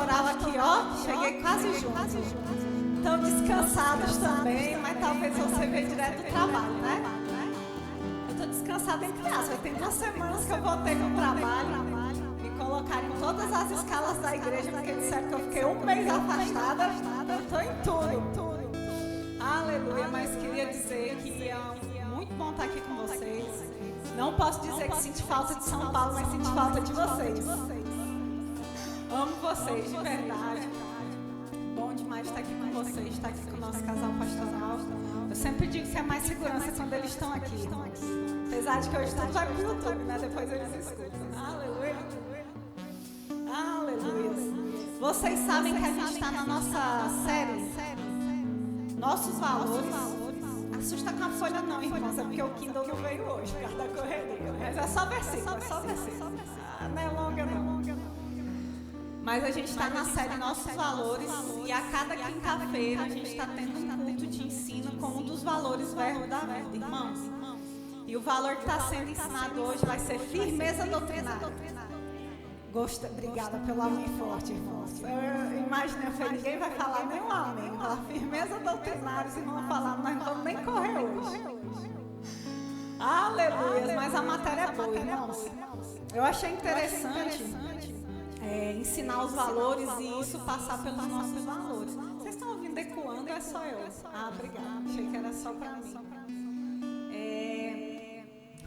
pastoral aqui, ó, cheguei quase junto. Estão descansados também, mas talvez você veja direto do trabalho, né? Eu estou descansada entre aspas. Tem 2 semanas que eu voltei no trabalho. Me colocaram em todas as escalas da igreja, porque disseram que eu fiquei 1 mês afastada. Eu estou em tudo. Aleluia, mas queria dizer que é muito bom estar aqui com vocês. Não posso dizer que sinto falta de São Paulo, mas sinto falta de vocês. Amo vocês, de verdade. Bom demais estar aqui com vocês, estar aqui com o nosso casal pastoral. Eu sempre digo que é mais segurança quando eles estão aqui, irmãos. Apesar de que hoje tudo vai pro YouTube, né? Depois eles escutam. Aleluia. Aleluia. Vocês sabem que a gente está na nossa série Nossos Valores. Assusta com a folha não, irmãos, é porque o Kindle não veio hoje, por causa da correria. Mas é só versículo, não é longa não. Mas a gente está na série Nossos Valores e a cada quinta-feira a gente está tendo um culto de ensino com um dos valores verbo da vida, irmãos. E o valor que está sendo ensinado hoje vai ser firmeza doutrinária. Obrigada pelo amém forte, irmãos. Eu imaginei que ninguém vai falar nem um amém. Falar firmeza doutrinária, os irmãos vão falar, nós não vamos nem correr hoje. Aleluia, mas a matéria é boa, irmãos. Eu achei interessante ensinar os valores e isso passar pelos nossos valores. Vocês estão ouvindo ecoando ou é só eu? Ah, obrigada. Achei que era só para mim.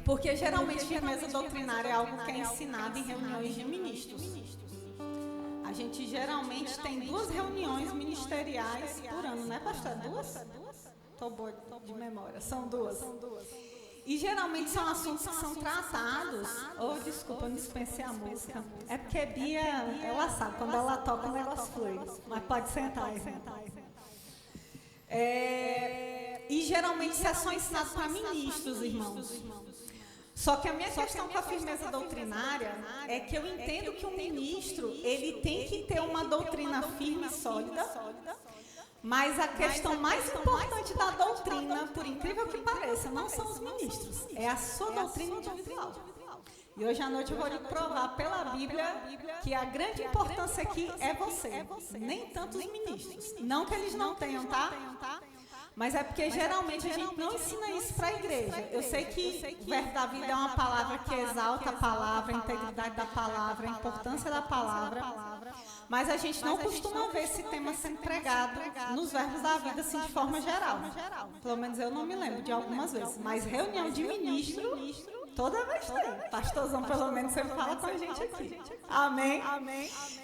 Porque geralmente firmeza doutrinária é algo que é ensinado em reuniões de ministros. A gente geralmente tem 2 reuniões ministeriais por ano, né, pastor? 2? Estou boa de memória, são 2. E geralmente são assuntos que são tratados. Desculpa, eu não dispensei a música. É porque Bia, ela sabe, quando ela toca o negócio flui. Mas pode sentar. E geralmente isso é só ensinado para ministros, irmãos. Só que a minha questão com a firmeza doutrinária é que eu entendo que um ministro, ele tem que ter uma doutrina firme e sólida. Mas a questão mais importante da doutrina, por incrível que pareça, não são os ministros, é a sua doutrina individual. E hoje à noite eu vou lhe provar pela Bíblia que a grande importância aqui é você, nem tanto os ministros. Não que eles não tenham, tá? Mas é porque geralmente a gente não ensina isso para a igreja. Eu sei que o verbo da vida é uma palavra que exalta a palavra, a integridade da palavra, a importância da palavra. Mas a gente não costuma ver esse tema sendo pregado nos verbos da vida, assim, de forma geral. Pelo menos eu não me lembro de algumas vezes. Mas reunião de ministro, toda vez tem. Pastorzão, pelo menos, sempre fala com a gente aqui. Amém?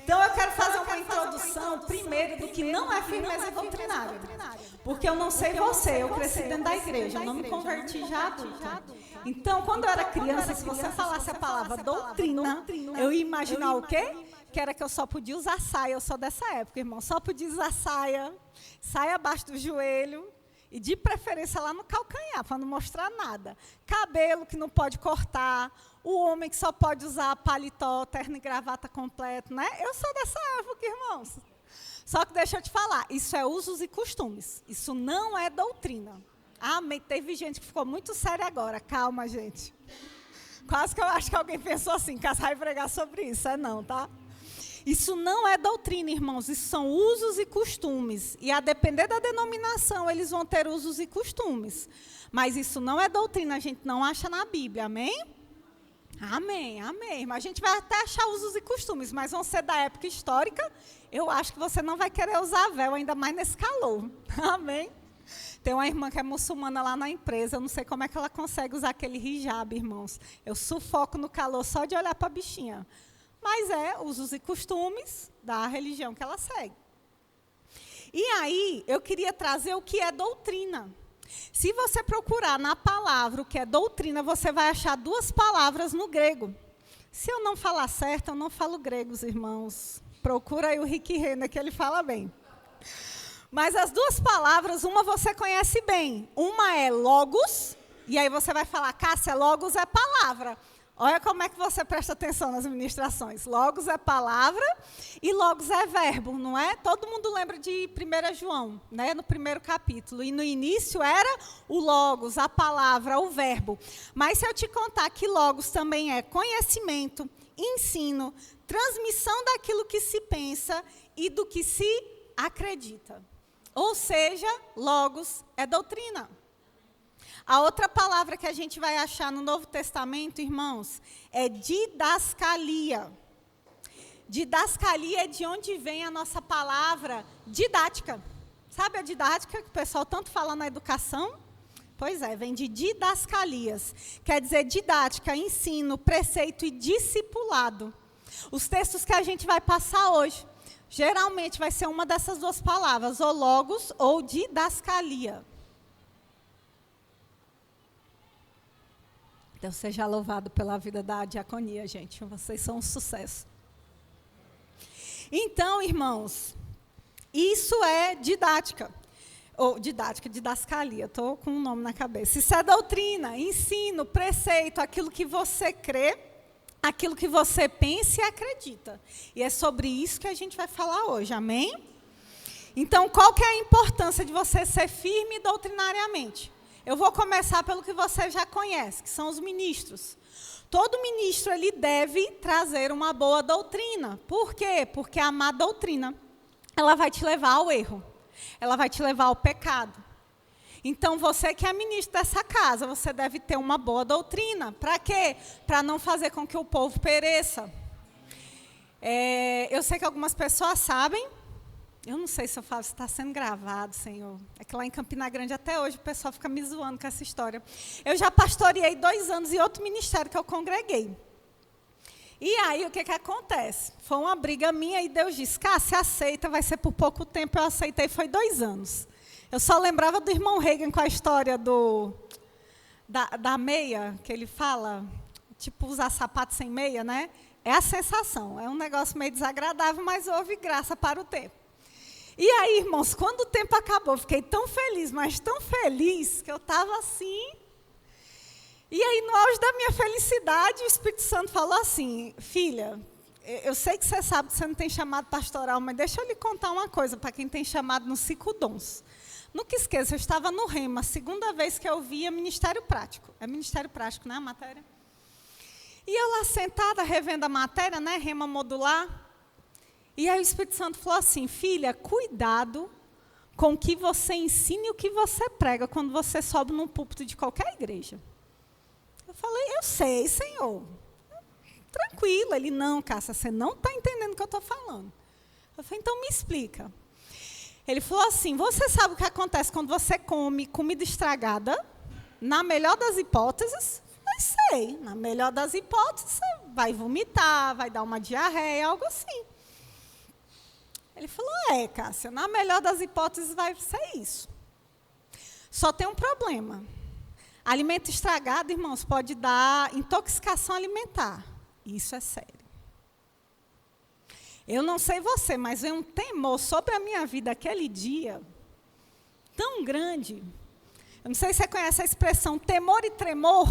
Então, eu quero fazer uma introdução, primeiro, do que não é firmeza doutrinária. Porque eu não sei você, eu cresci dentro da igreja, eu não me converti já adulta. Então, quando eu era criança, se você falasse a palavra doutrina, eu ia imaginar o quê? Que era que eu só podia usar saia. Eu sou dessa época, irmão. Só podia usar saia abaixo do joelho e de preferência lá no calcanhar, para não mostrar nada. Cabelo que não pode cortar, o homem que só pode usar paletó, terno e gravata completo, né? Eu sou dessa época, irmãos. Só que deixa eu te falar, isso é usos e costumes. Isso não é doutrina. Amém. Teve gente que ficou muito séria agora. Calma, gente. Quase que eu acho que alguém pensou assim, que vai pregar sobre isso. É não, tá? Isso não é doutrina, irmãos, isso são usos e costumes. E a depender da denominação, eles vão ter usos e costumes. Mas isso não é doutrina, a gente não acha na Bíblia, amém? Amém. Mas a gente vai até achar usos e costumes, mas vão ser da época histórica. Eu acho que você não vai querer usar véu, ainda mais nesse calor. Amém? Tem uma irmã que é muçulmana lá na empresa, eu não sei como é que ela consegue usar aquele hijab, irmãos. Eu sufoco no calor só de olhar para a bichinha. Mas é usos e costumes da religião que ela segue. E aí, eu queria trazer o que é doutrina. Se você procurar na palavra o que é doutrina, você vai achar 2 palavras no grego. Se eu não falar certo, eu não falo grego, irmãos. Procura aí o Rick Renner, que ele fala bem. Mas as 2 palavras, uma você conhece bem. Uma é logos, e aí você vai falar, Cássia, logos é palavra. Olha como é que você presta atenção nas ministrações. Logos é palavra e logos é verbo, não é? Todo mundo lembra de 1 João, né? No primeiro capítulo. E no início era o logos, a palavra, o verbo. Mas se eu te contar que logos também é conhecimento, ensino, transmissão daquilo que se pensa e do que se acredita. Ou seja, logos é doutrina. A outra palavra que a gente vai achar no Novo Testamento, irmãos, é didascalia. Didascalia é de onde vem a nossa palavra didática. Sabe a didática que o pessoal tanto fala na educação? Pois é, vem de didascalias. Quer dizer didática, ensino, preceito e discipulado. Os textos que a gente vai passar hoje, geralmente vai ser uma dessas duas palavras, ou logos ou didascalia. Deus seja louvado pela vida da diaconia, gente. Vocês são um sucesso. Então, irmãos, isso é didática. Ou didascalia, estou com um nome na cabeça. Isso é doutrina, ensino, preceito, aquilo que você crê, aquilo que você pensa e acredita. E é sobre isso que a gente vai falar hoje, amém? Então, qual que é a importância de você ser firme doutrinariamente? Eu vou começar pelo que você já conhece, que são os ministros. Todo ministro, ele deve trazer uma boa doutrina. Por quê? Porque a má doutrina, ela vai te levar ao erro. Ela vai te levar ao pecado. Então, você que é ministro dessa casa, você deve ter uma boa doutrina. Para quê? Para não fazer com que o povo pereça. Eu sei que algumas pessoas sabem. Eu não sei se eu falo, se está sendo gravado, Senhor. É que lá em Campina Grande, até hoje, o pessoal fica me zoando com essa história. Eu já pastoreei 2 anos em outro ministério que eu congreguei. E aí, o que acontece? Foi uma briga minha e Deus disse, Cássia, aceita, vai ser por pouco tempo. Eu aceitei, foi 2 anos. Eu só lembrava do irmão Reagan com a história da meia, que ele fala, tipo, usar sapato sem meia, né? É a sensação, é um negócio meio desagradável, mas houve graça para o tempo. E aí, irmãos, quando o tempo acabou, eu fiquei tão feliz, mas tão feliz, que eu estava assim. E aí, no auge da minha felicidade, o Espírito Santo falou assim, filha, eu sei que você sabe que você não tem chamado pastoral, mas deixa eu lhe contar uma coisa, para quem tem chamado no Ciclo Dons. Nunca esqueça, eu estava no Rema, a segunda vez que eu via Ministério Prático. É Ministério Prático, né, a matéria? E eu lá sentada, revendo a matéria, né, Rema modular. E aí o Espírito Santo falou assim, filha, cuidado com o que você ensina e o que você prega quando você sobe num púlpito de qualquer igreja. Eu falei, eu sei, Senhor. Tranquilo. Ele, não, Cássia, você não está entendendo o que eu estou falando. Eu falei, então me explica. Ele falou assim, você sabe o que acontece quando você come comida estragada? Na melhor das hipóteses, eu sei, na melhor das hipóteses, você vai vomitar, vai dar uma diarreia, algo assim. Ele falou, Cássia, na melhor das hipóteses vai ser isso. Só tem um problema. Alimento estragado, irmãos, pode dar intoxicação alimentar. Isso é sério. Eu não sei você, mas veio um temor sobre a minha vida aquele dia, tão grande. Eu não sei se você conhece a expressão temor e tremor.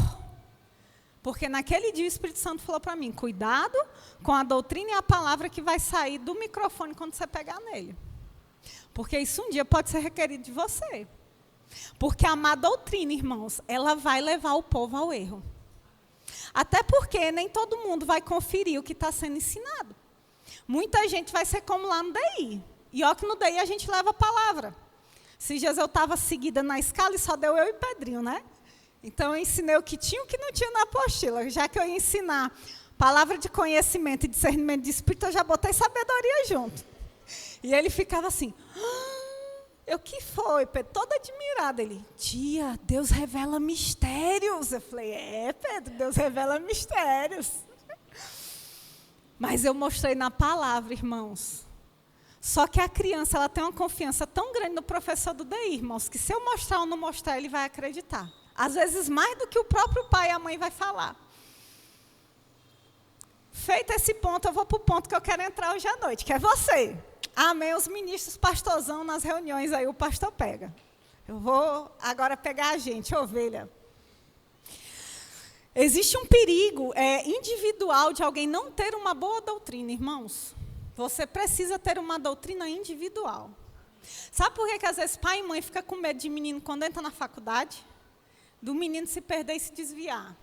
Porque naquele dia o Espírito Santo falou para mim, cuidado com a doutrina e a palavra que vai sair do microfone quando você pegar nele. Porque isso um dia pode ser requerido de você. Porque a má doutrina, irmãos, ela vai levar o povo ao erro. Até porque nem todo mundo vai conferir o que está sendo ensinado. Muita gente vai ser como lá no DI. E ó que no DI a gente leva a palavra. Esses dias eu estava seguida na escala e só deu eu e Pedrinho, né? Então, eu ensinei o que tinha e o que não tinha na apostila. Já que eu ia ensinar palavra de conhecimento e discernimento de espírito, eu já botei sabedoria junto. E ele ficava assim, o que foi, Pedro? Todo admirado. Ele, tia, Deus revela mistérios. Eu falei, Pedro, Deus revela mistérios. Mas eu mostrei na palavra, irmãos. Só que a criança, ela tem uma confiança tão grande no professor do DI, irmãos, que se eu mostrar ou não mostrar, ele vai acreditar. Às vezes, mais do que o próprio pai e a mãe vai falar. Feito esse ponto, eu vou para o ponto que eu quero entrar hoje à noite, que é você. Amém, os ministros pastorzão nas reuniões, aí o pastor pega. Eu vou agora pegar a gente, ovelha. Existe um perigo individual de alguém não ter uma boa doutrina, irmãos. Você precisa ter uma doutrina individual. Sabe por que às vezes pai e mãe ficam com medo de menino quando entra na faculdade? Do menino se perder e se desviar.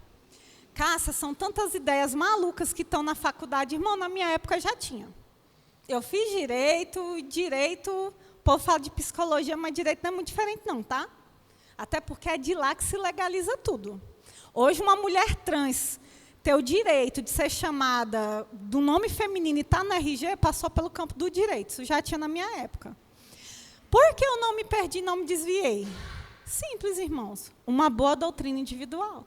Cássia, são tantas ideias malucas que estão na faculdade. Irmão, na minha época já tinha. Eu fiz direito, o povo fala de psicologia, mas direito não é muito diferente não, tá? Até porque é de lá que se legaliza tudo. Hoje, uma mulher trans ter o direito de ser chamada do nome feminino e estar no RG, passou pelo campo do direito. Isso já tinha na minha época. Por que eu não me perdi, não me desviei? Simples, irmãos. Uma boa doutrina individual.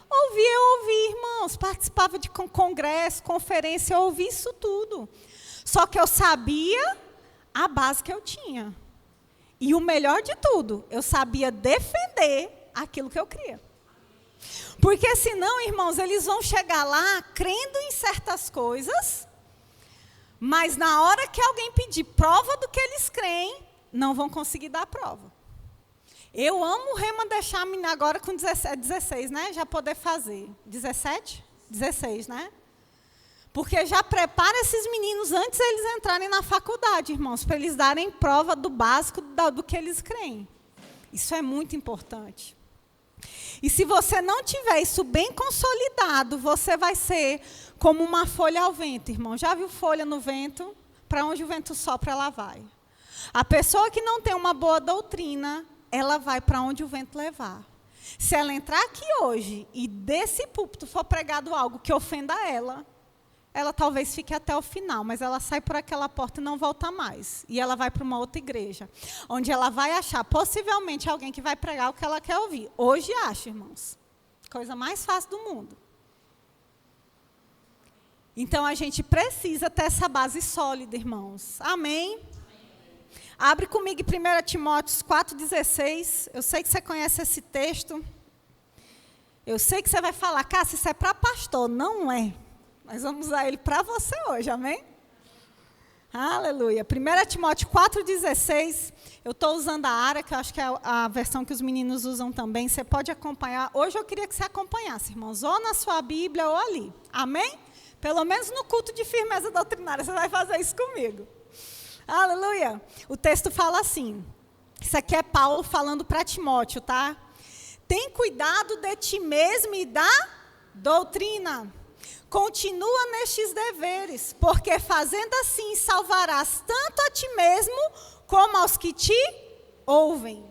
Eu ouvi, irmãos. Participava de congresso, conferência, eu ouvi isso tudo. Só que eu sabia a base que eu tinha. E o melhor de tudo, eu sabia defender aquilo que eu cria. Porque senão, irmãos, eles vão chegar lá crendo em certas coisas, mas na hora que alguém pedir prova do que eles creem, não vão conseguir dar prova. Eu amo o Rema deixar a menina agora com 16, né? Já poder fazer. 17? 16, né? Porque já prepara esses meninos antes eles entrarem na faculdade, irmãos, para eles darem prova do básico do que eles creem. Isso é muito importante. E se você não tiver isso bem consolidado, você vai ser como uma folha ao vento, irmão. Já viu folha no vento? Para onde o vento sopra, ela vai. A pessoa que não tem uma boa doutrina, ela vai para onde o vento levar. Se ela entrar aqui hoje e desse púlpito for pregado algo que ofenda ela talvez fique até o final, mas ela sai por aquela porta e não volta mais. E ela vai para uma outra igreja, onde ela vai achar, possivelmente, alguém que vai pregar o que ela quer ouvir. Hoje acha, irmãos. Coisa mais fácil do mundo. Então, a gente precisa ter essa base sólida, irmãos. Amém? Abre comigo em 1 Timóteo 4,16. Eu sei que você conhece esse texto. Eu sei que você vai falar, Cássia, isso é para pastor. Não é. Nós vamos usar ele para você hoje, amém? Aleluia. 1 Timóteo 4,16. Eu estou usando a Ara, que eu acho que é a versão que os meninos usam também. Você pode acompanhar. Hoje eu queria que você acompanhasse, irmãos, ou na sua Bíblia ou ali. Amém? Pelo menos no culto de firmeza doutrinária, você vai fazer isso comigo. Aleluia. O texto fala assim. Isso aqui é Paulo falando para Timóteo, tá? Tem cuidado de ti mesmo e da doutrina. Continua nestes deveres, porque fazendo assim salvarás tanto a ti mesmo como aos que te ouvem.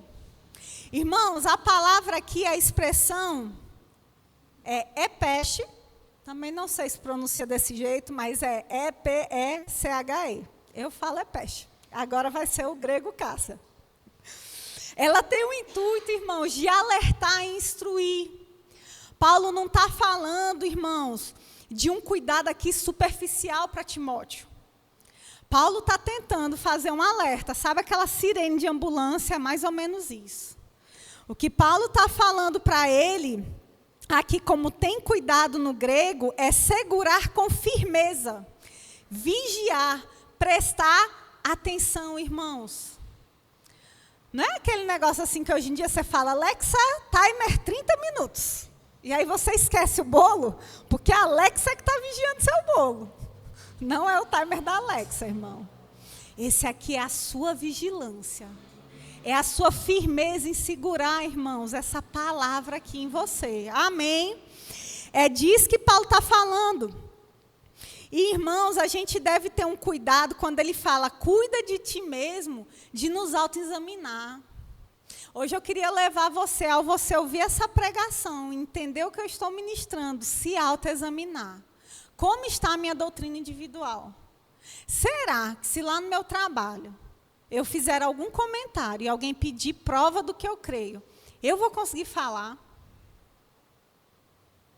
Irmãos, a palavra aqui, a expressão é epeche, também não sei se pronuncia desse jeito, mas é E-P-E-C-H-E. Eu falo epeche, agora vai ser o grego Cássia. Ela tem o intuito, irmãos, de alertar e instruir. Paulo não está falando, irmãos, de um cuidado aqui superficial para Timóteo. Paulo está tentando fazer um alerta, sabe aquela sirene de ambulância, mais ou menos isso. O que Paulo está falando para ele, aqui como tem cuidado no grego, é segurar com firmeza, vigiar, prestar atenção, irmãos. Não é aquele negócio assim que hoje em dia você fala, Alexa, timer 30 minutos. E aí você esquece o bolo, porque a Alexa é que está vigiando seu bolo. Não é o timer da Alexa, irmão. Esse aqui é a sua vigilância. É a sua firmeza em segurar, irmãos, essa palavra aqui em você. Amém? É disso que Paulo está falando. E, irmãos, a gente deve ter um cuidado quando ele fala, cuida de ti mesmo, de nos autoexaminar. Hoje eu queria levar você, ao você ouvir essa pregação, entender o que eu estou ministrando, se autoexaminar. Como está a minha doutrina individual? Será que se lá no meu trabalho eu fizer algum comentário e alguém pedir prova do que eu creio, eu vou conseguir falar?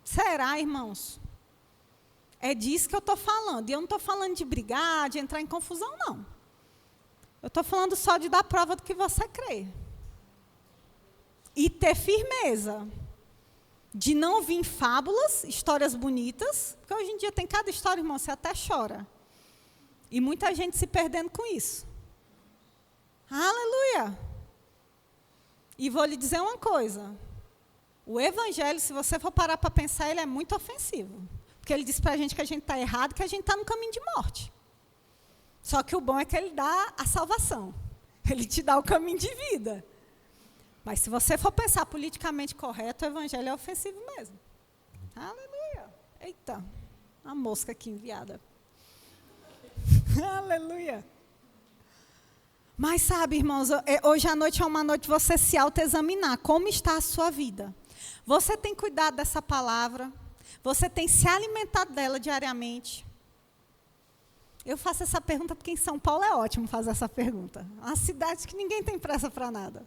Será, irmãos? É disso que eu estou falando. E eu não estou falando de brigar, de entrar em confusão, não. Eu estou falando só de dar prova do que você crê. E ter firmeza. De não vir fábulas, histórias bonitas, porque hoje em dia tem cada história, irmão, você até chora. E muita gente se perdendo com isso. Aleluia! E vou lhe dizer uma coisa. O evangelho, se você for parar para pensar, ele é muito ofensivo. Porque ele diz para a gente que a gente está errado, que a gente está no caminho de morte. Só que o bom é que ele dá a salvação. Ele te dá o caminho de vida. Mas se você for pensar politicamente correto, o evangelho é ofensivo mesmo. Aleluia. Eita, a mosca aqui enviada. Aleluia. Mas sabe, irmãos, hoje à noite é uma noite de você se autoexaminar. Como está a sua vida? Você tem cuidado dessa palavra? Você tem se alimentado dela diariamente? Eu faço essa pergunta porque em São Paulo é ótimo fazer essa pergunta. Uma cidade que ninguém tem pressa para nada.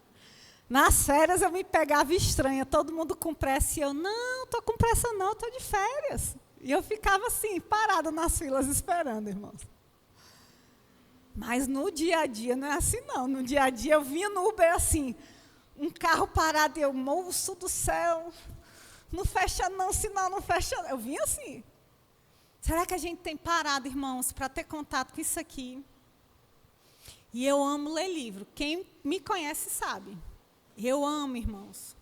Nas férias eu me pegava estranha, todo mundo com pressa e eu, não estou com pressa não, estou de férias. E eu ficava assim, parada nas filas esperando, irmãos. Mas no dia a dia não é assim não. No dia a dia eu vinha no Uber assim, um carro parado e eu, moço do céu, não fecha não, sinal não fecha não. Eu vinha assim. Será que a gente tem parado, irmãos, para ter contato com isso aqui? E eu amo ler livro. Quem me conhece sabe. Eu amo, irmãos.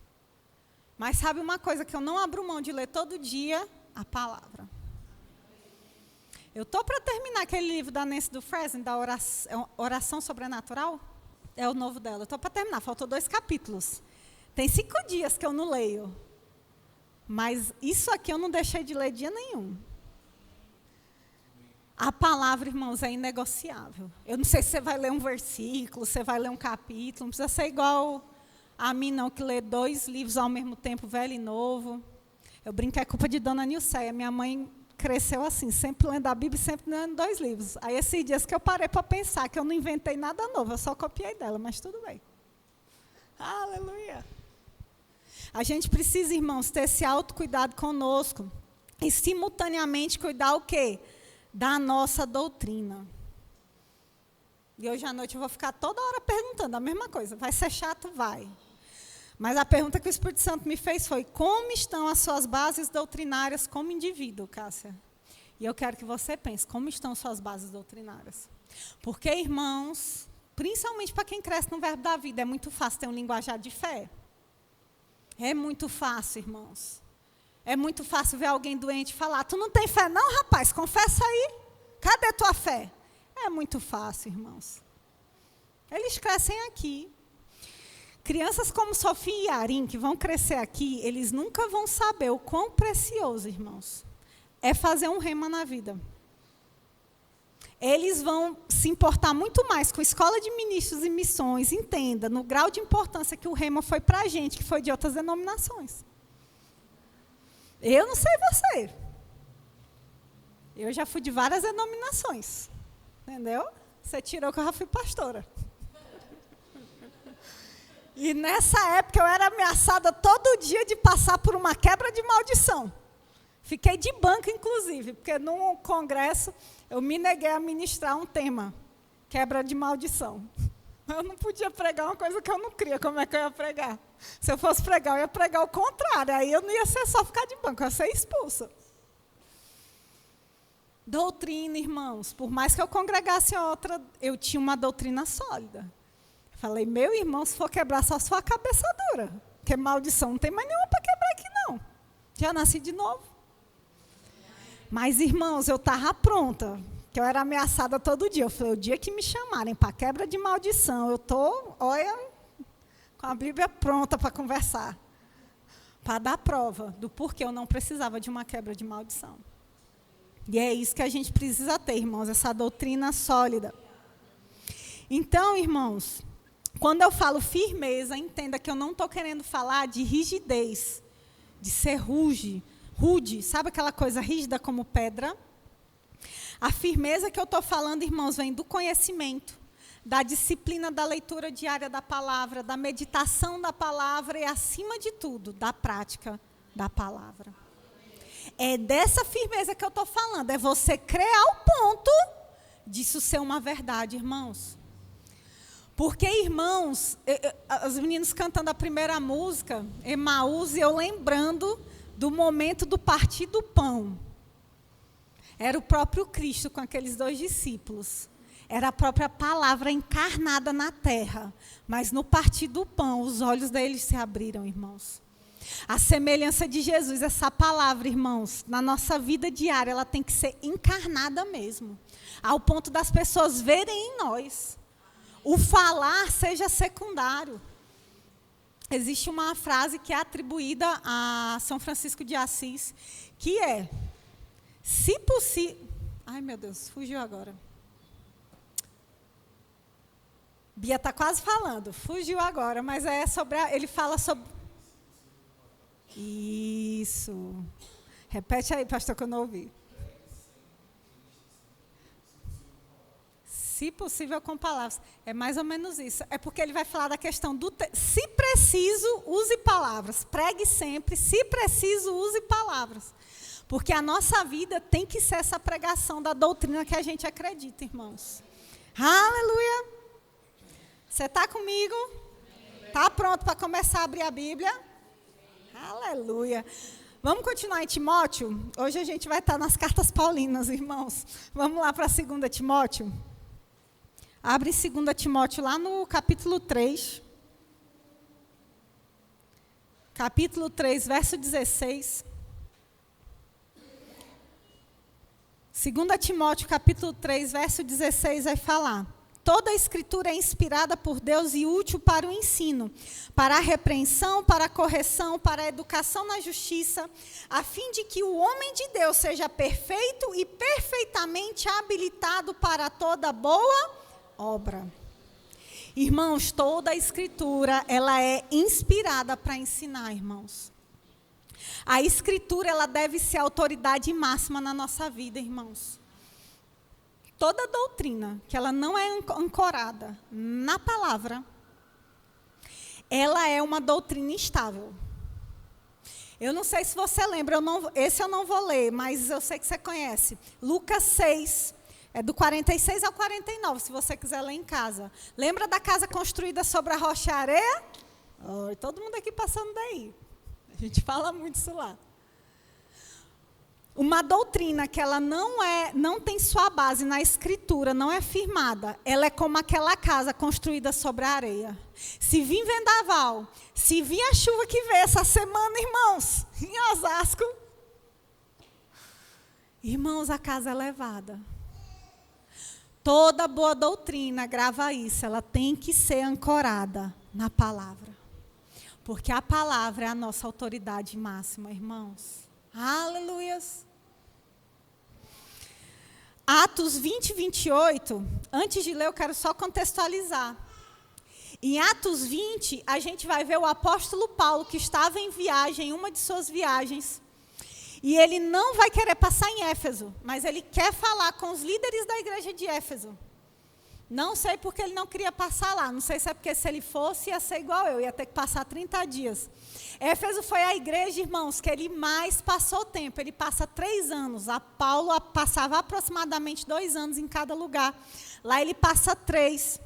Mas sabe uma coisa que eu não abro mão de ler todo dia? A palavra. Eu estou para terminar aquele livro da Nancy Dufresne, da oração Sobrenatural. É o novo dela. Eu estou para terminar, faltou 2 capítulos. Tem 5 dias que eu não leio. Mas isso aqui eu não deixei de ler dia nenhum. A palavra, irmãos, é inegociável. Eu não sei se você vai ler um versículo, você vai ler um capítulo. Não precisa ser igual a mim, não, que lê 2 livros ao mesmo tempo, velho e novo. Eu brinco que é culpa de Dona Nilceia. Minha mãe cresceu assim, sempre lendo a Bíblia e sempre lendo 2 livros. Aí, esses dias que eu parei para pensar, que eu não inventei nada novo, eu só copiei dela, mas tudo bem. Aleluia. A gente precisa, irmãos, ter esse autocuidado conosco e, simultaneamente, cuidar o quê? Da nossa doutrina. E hoje à noite eu vou ficar toda hora perguntando a mesma coisa. Vai ser chato? Vai. Mas a pergunta que o Espírito Santo me fez foi: como estão as suas bases doutrinárias como indivíduo, Cássia? E eu quero que você pense, como estão suas bases doutrinárias? Porque, irmãos, principalmente para quem cresce no verbo da vida, é muito fácil ter um linguajar de fé. É muito fácil, irmãos. É muito fácil ver alguém doente falar: tu não tem fé não, rapaz? Confessa aí. Cadê tua fé? É muito fácil, irmãos. Eles crescem aqui. Crianças como Sofia e Arim, que vão crescer aqui, eles nunca vão saber o quão precioso, irmãos, é fazer um rema na vida. Eles vão se importar muito mais com a escola de ministros e missões, entenda, no grau de importância que o rema foi para a gente, que foi de outras denominações. Eu não sei você. Eu já fui de várias denominações. Entendeu? Você tirou que eu já fui pastora. E nessa época eu era ameaçada todo dia de passar por uma quebra de maldição. Fiquei de banca, inclusive, porque num congresso eu me neguei a ministrar um tema, quebra de maldição. Eu não podia pregar uma coisa que eu não cria, como é que eu ia pregar? Se eu fosse pregar, eu ia pregar o contrário, aí eu não ia ser só ficar de banco, eu ia ser expulsa. Doutrina, irmãos, por mais que eu congregasse outra, eu tinha uma doutrina sólida. Falei, meu irmão, se for quebrar só sua cabeça dura, porque maldição não tem mais nenhuma para quebrar aqui não. Já nasci de novo. Mas, irmãos, eu estava pronta, que eu era ameaçada todo dia. Eu falei, o dia que me chamarem para quebra de maldição, eu estou, olha, com a Bíblia pronta para conversar, para dar prova do porquê eu não precisava de uma quebra de maldição. E é isso que a gente precisa ter, irmãos, essa doutrina sólida. Então, irmãos, quando eu falo firmeza, entenda que eu não estou querendo falar de rigidez, de ser rude, sabe aquela coisa rígida como pedra? A firmeza que eu estou falando, irmãos, vem do conhecimento, da disciplina da leitura diária da palavra, da meditação da palavra e, acima de tudo, da prática da palavra. É dessa firmeza que eu estou falando, é você crer ao ponto disso ser uma verdade, irmãos. Porque, irmãos, os meninos cantando a primeira música, Emaús, e eu lembrando do momento do partir do pão. Era o próprio Cristo com aqueles 2 discípulos. Era a própria palavra encarnada na terra. Mas no partir do pão, os olhos deles se abriram, irmãos. A semelhança de Jesus, essa palavra, irmãos, na nossa vida diária, ela tem que ser encarnada mesmo. Ao ponto das pessoas verem em nós. O falar seja secundário. Existe uma frase que é atribuída a São Francisco de Assis, que é: Se possível... Ai, meu Deus, fugiu agora. Bia está quase falando, fugiu agora, mas é sobre... ele fala sobre... Isso. Repete aí, pastor, que eu não ouvi. Se possível, com palavras. É mais ou menos isso. É porque ele vai falar da questão do... Se preciso, use palavras. Pregue sempre. Se preciso, use palavras. Porque a nossa vida tem que ser essa pregação da doutrina que a gente acredita, irmãos. Aleluia! Você está comigo? Está pronto para começar a abrir a Bíblia? Aleluia! Vamos continuar em Timóteo? Hoje a gente vai estar nas cartas paulinas, irmãos. Vamos lá para 2 Timóteo? Abre 2 Timóteo lá no capítulo 3. Capítulo 3, verso 16. 2 Timóteo, capítulo 3, verso 16, vai falar: toda a escritura é inspirada por Deus e útil para o ensino, para a repreensão, para a correção, para a educação na justiça, a fim de que o homem de Deus seja perfeito e perfeitamente habilitado para toda boa obra. Irmãos, toda a escritura, ela é inspirada para ensinar, irmãos. A escritura, ela deve ser a autoridade máxima na nossa vida, irmãos. Toda doutrina que ela não é ancorada na palavra, ela é uma doutrina instável. Eu não sei se você lembra, esse eu não vou ler, mas eu sei que você conhece. Lucas 6, é do 46 ao 49, se você quiser ler em casa. Lembra da casa construída sobre a rocha e a areia? Oh, todo mundo aqui passando daí. A gente fala muito isso lá. Uma doutrina que ela não tem sua base na escritura, não é firmada, ela é como aquela casa construída sobre a areia. Se vir vendaval, se vir a chuva que veio essa semana, irmãos, em Osasco, irmãos, a casa é levada. Toda boa doutrina, grava isso, ela tem que ser ancorada na palavra. Porque a palavra é a nossa autoridade máxima, irmãos. Aleluias. Atos 20, 28, antes de ler eu quero só contextualizar. Em Atos 20, a gente vai ver o apóstolo Paulo, que estava em viagem, em uma de suas viagens, e ele não vai querer passar em Éfeso, mas ele quer falar com os líderes da igreja de Éfeso. Não sei porque ele não queria passar lá. Não sei se é porque se ele fosse, ia ser igual eu. Ia ter que passar 30 dias. Éfeso foi a igreja, irmãos, que ele mais passou tempo. Ele passa 3 anos. A Paulo passava aproximadamente 2 anos em cada lugar. Lá ele passa 3.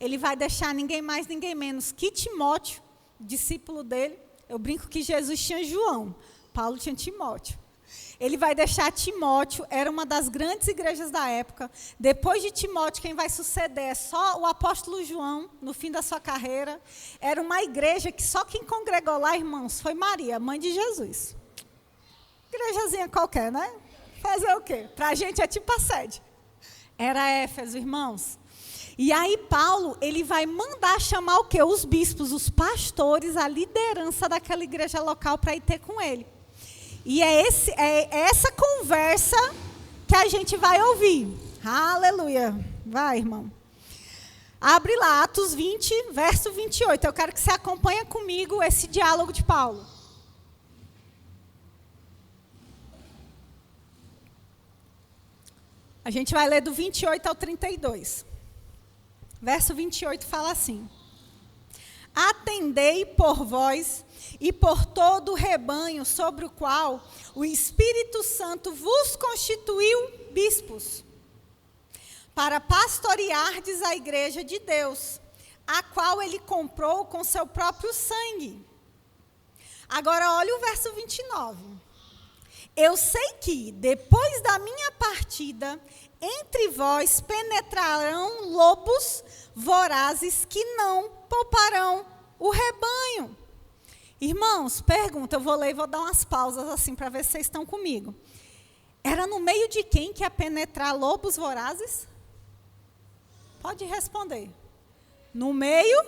Ele vai deixar ninguém mais, ninguém menos que Timóteo, discípulo dele. Eu brinco que Jesus tinha João. Paulo tinha Timóteo. Ele vai deixar Timóteo, era uma das grandes igrejas da época. Depois de Timóteo, quem vai suceder é só o apóstolo João, no fim da sua carreira. Era uma igreja que só quem congregou lá, irmãos, foi Maria, mãe de Jesus. Igrejazinha qualquer, né? Fazer o quê? Para a gente é tipo a sede. Era Éfeso, irmãos. E aí Paulo, ele vai mandar chamar o quê? Os bispos, os pastores, a liderança daquela igreja local para ir ter com ele. E é essa conversa que a gente vai ouvir. Aleluia. Vai, irmão. Abre lá, Atos 20, verso 28. Eu quero que você acompanhe comigo esse diálogo de Paulo. A gente vai ler do 28 ao 32. Verso 28 fala assim: atendei por vós e por todo o rebanho sobre o qual o Espírito Santo vos constituiu bispos, para pastoreardes a igreja de Deus, a qual ele comprou com seu próprio sangue. Agora olha o verso 29. Eu sei que, depois da minha partida, entre vós penetrarão lobos vorazes que não pouparão o rebanho. Irmãos, pergunta, eu vou ler e vou dar umas pausas assim para ver se vocês estão comigo. Era no meio de quem que ia penetrar lobos vorazes? Pode responder. No meio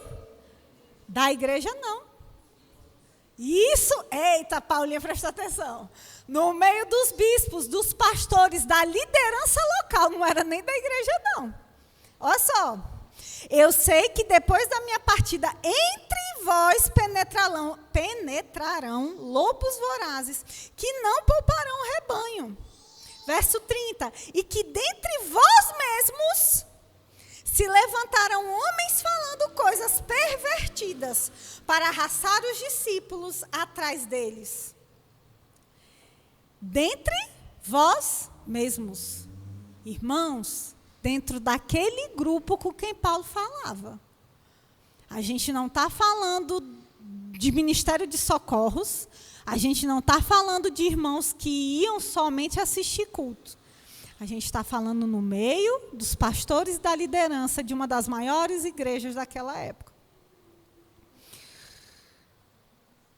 da igreja, não. Isso, eita, Paulinha, presta atenção. No meio dos bispos, dos pastores, da liderança local, não era nem da igreja, não. Olha só. Eu sei que depois da minha partida, entre vós penetrarão lobos vorazes, que não pouparão o rebanho. Verso 30. E que dentre vós mesmos se levantarão homens falando coisas pervertidas para arrastar os discípulos atrás deles. Dentre vós mesmos, irmãos, dentro daquele grupo com quem Paulo falava. A gente não está falando de ministério de socorros, a gente não está falando de irmãos que iam somente assistir culto. A gente está falando no meio dos pastores da liderança de uma das maiores igrejas daquela época.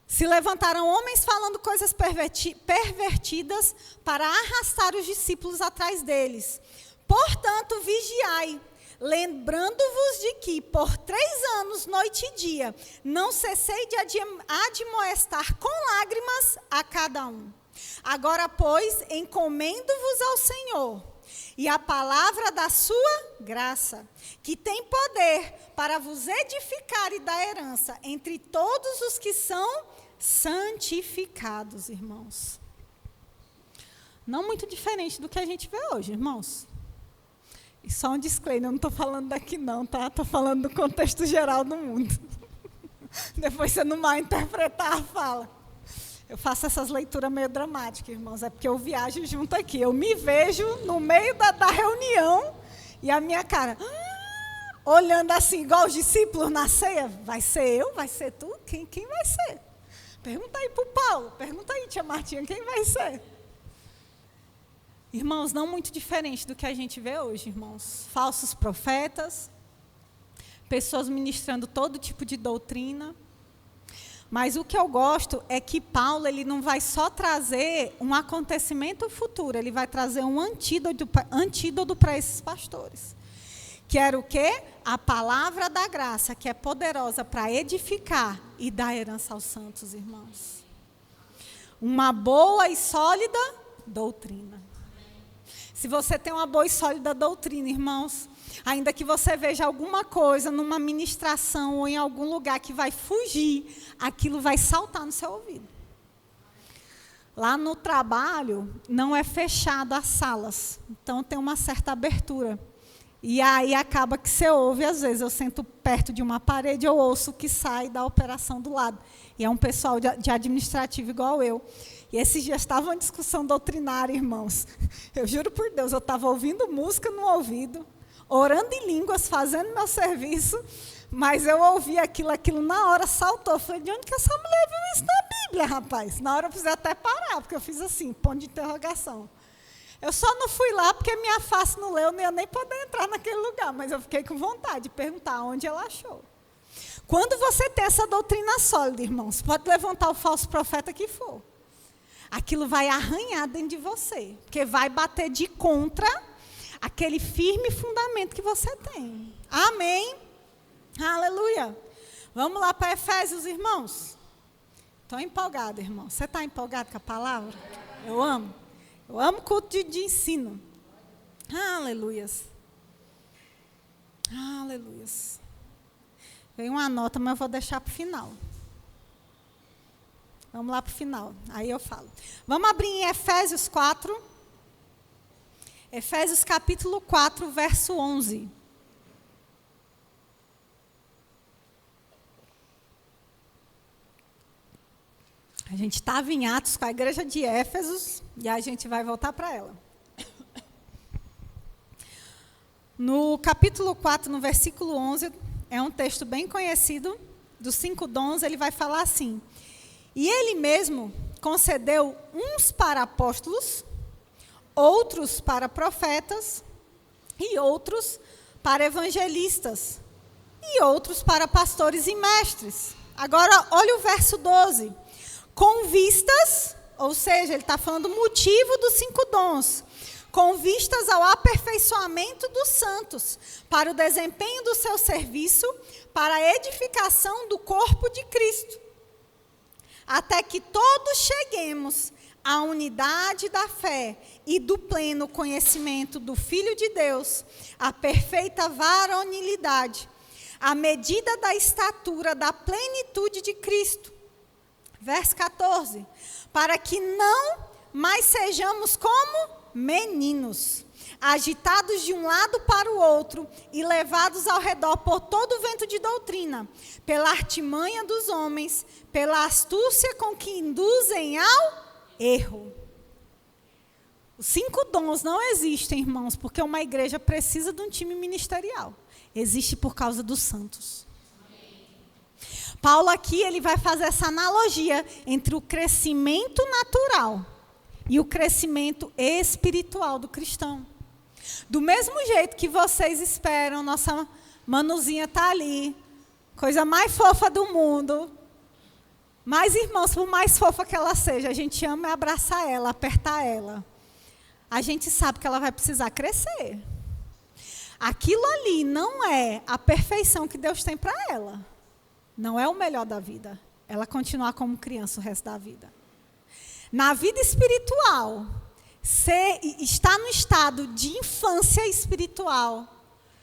Se levantaram homens falando coisas pervertidas para arrastar os discípulos atrás deles. Portanto, vigiai, lembrando-vos de que, por 3 anos, noite e dia, não cessei de admoestar com lágrimas a cada um. Agora, pois, encomendo-vos ao Senhor e a palavra da sua graça, que tem poder para vos edificar e dar herança entre todos os que são santificados, irmãos. Não muito diferente do que a gente vê hoje, irmãos. E só um disclaimer, eu não estou falando daqui não, tá? Estou falando do contexto geral do mundo. Depois você não vai interpretar a fala. Eu faço essas leituras meio dramáticas, irmãos, é porque eu viajo junto aqui. Eu me vejo no meio da reunião e a minha cara, olhando assim, igual os discípulos na ceia. Vai ser eu? Vai ser tu? Quem vai ser? Pergunta aí para o Paulo, pergunta aí, tia Martinha, quem vai ser? Irmãos, não muito diferente do que a gente vê hoje, irmãos. Falsos profetas, pessoas ministrando todo tipo de doutrina. Mas o que eu gosto é que Paulo ele não vai só trazer um acontecimento futuro, ele vai trazer um antídoto para esses pastores. Que era o quê? A palavra da graça, que é poderosa para edificar e dar herança aos santos, irmãos. Uma boa e sólida doutrina. Se você tem uma boa e sólida doutrina, irmãos, ainda que você veja alguma coisa numa ministração ou em algum lugar que vai fugir, aquilo vai saltar no seu ouvido. Lá no trabalho, não é fechado as salas, então tem uma certa abertura. E aí acaba que você ouve, às vezes eu sento perto de uma parede, eu ouço o que sai da operação do lado. E é um pessoal de administrativo igual eu. E esses dias estava uma discussão doutrinária, irmãos. Eu juro por Deus, eu estava ouvindo música no ouvido, orando em línguas, fazendo meu serviço, mas eu ouvi aquilo na hora saltou. Eu falei, de onde que essa mulher viu isso na Bíblia, rapaz? Na hora eu precisei até parar, porque eu fiz assim, ponto de interrogação. Eu só não fui lá porque minha face não leu, eu não ia nem poder entrar naquele lugar, mas eu fiquei com vontade de perguntar onde ela achou. Quando você tem essa doutrina sólida, irmãos, pode levantar o falso profeta que for. Aquilo vai arranhar dentro de você, porque vai bater de contra aquele firme fundamento que você tem. Amém? Aleluia. Vamos lá para Efésios, irmãos. Estou empolgada, irmão. Você está empolgado com a palavra? Eu amo. Eu amo culto de ensino. Aleluias. Aleluias. Veio uma nota, mas eu vou deixar para o final. Vamos lá para o final. Aí eu falo. Vamos abrir em Efésios 4. Efésios capítulo 4, verso 11. A gente estava em Atos com a igreja de Éfesos e a gente vai voltar para ela. No capítulo 4, no versículo 11, é um texto bem conhecido, dos 5 dons, ele vai falar assim: e ele mesmo concedeu uns para apóstolos, outros para profetas, e outros para evangelistas, e outros para pastores e mestres. Agora, olha o verso 12. Com vistas, ou seja, ele está falando o motivo dos 5 dons, com vistas ao aperfeiçoamento dos santos, para o desempenho do seu serviço, para a edificação do corpo de Cristo, até que todos cheguemos à unidade da fé e do pleno conhecimento do Filho de Deus, à perfeita varonilidade, à medida da estatura da plenitude de Cristo. Verso 14. Para que não mais sejamos como meninos, agitados de um lado para o outro e levados ao redor por todo o vento de doutrina, pela artimanha dos homens, pela astúcia com que induzem ao erro. Os 5 dons não existem, irmãos, porque uma igreja precisa de um time ministerial. Existe por causa dos santos. Paulo aqui ele vai fazer essa analogia entre o crescimento natural e o crescimento espiritual do cristão. Do mesmo jeito que vocês esperam, nossa Manuzinha está ali, coisa mais fofa do mundo. Mas, irmãos, por mais fofa que ela seja, a gente ama abraçar ela, apertar ela. A gente sabe que ela vai precisar crescer. Aquilo ali não é a perfeição que Deus tem para ela. Não é o melhor da vida. Ela continuar como criança o resto da vida. Na vida espiritual, estar no estado de infância espiritual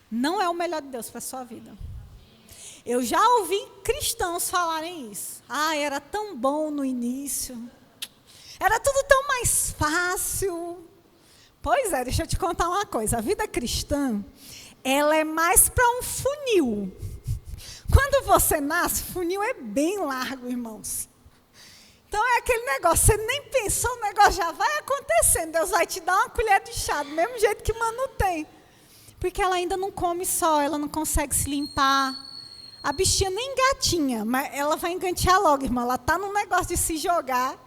não é o melhor de Deus para a sua vida. Eu já ouvi cristãos falarem isso. Era tão bom no início. Era tudo tão mais fácil. Pois é, deixa eu te contar uma coisa. A vida cristã, ela é mais para um funil. Quando você nasce, o funil é bem largo, irmãos. Então é aquele negócio, você nem pensou, o negócio já vai acontecendo. Deus vai te dar uma colher de chá, do mesmo jeito que Manu tem. Porque ela ainda não come só, ela não consegue se limpar. A bichinha nem engatinha, mas ela vai engantear logo, irmã. Ela está num negócio de se jogar.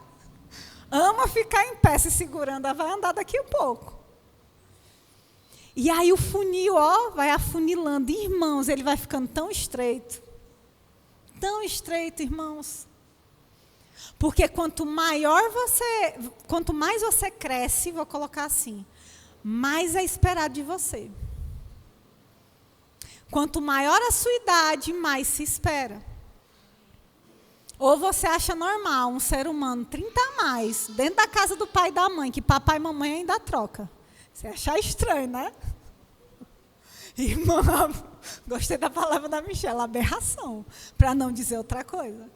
Ama ficar em pé se segurando, ela vai andar daqui a pouco. E aí o funil, vai afunilando. Irmãos, ele vai ficando tão estreito. Tão estreito, irmãos. Porque quanto mais você cresce, vou colocar assim, mais é esperado de você. Quanto maior a sua idade, mais se espera. Ou você acha normal um ser humano 30 a mais, dentro da casa do pai e da mãe, que papai e mamãe ainda troca. Você acha estranho, né? Irmã, gostei da palavra da Michelle, aberração, para não dizer outra coisa.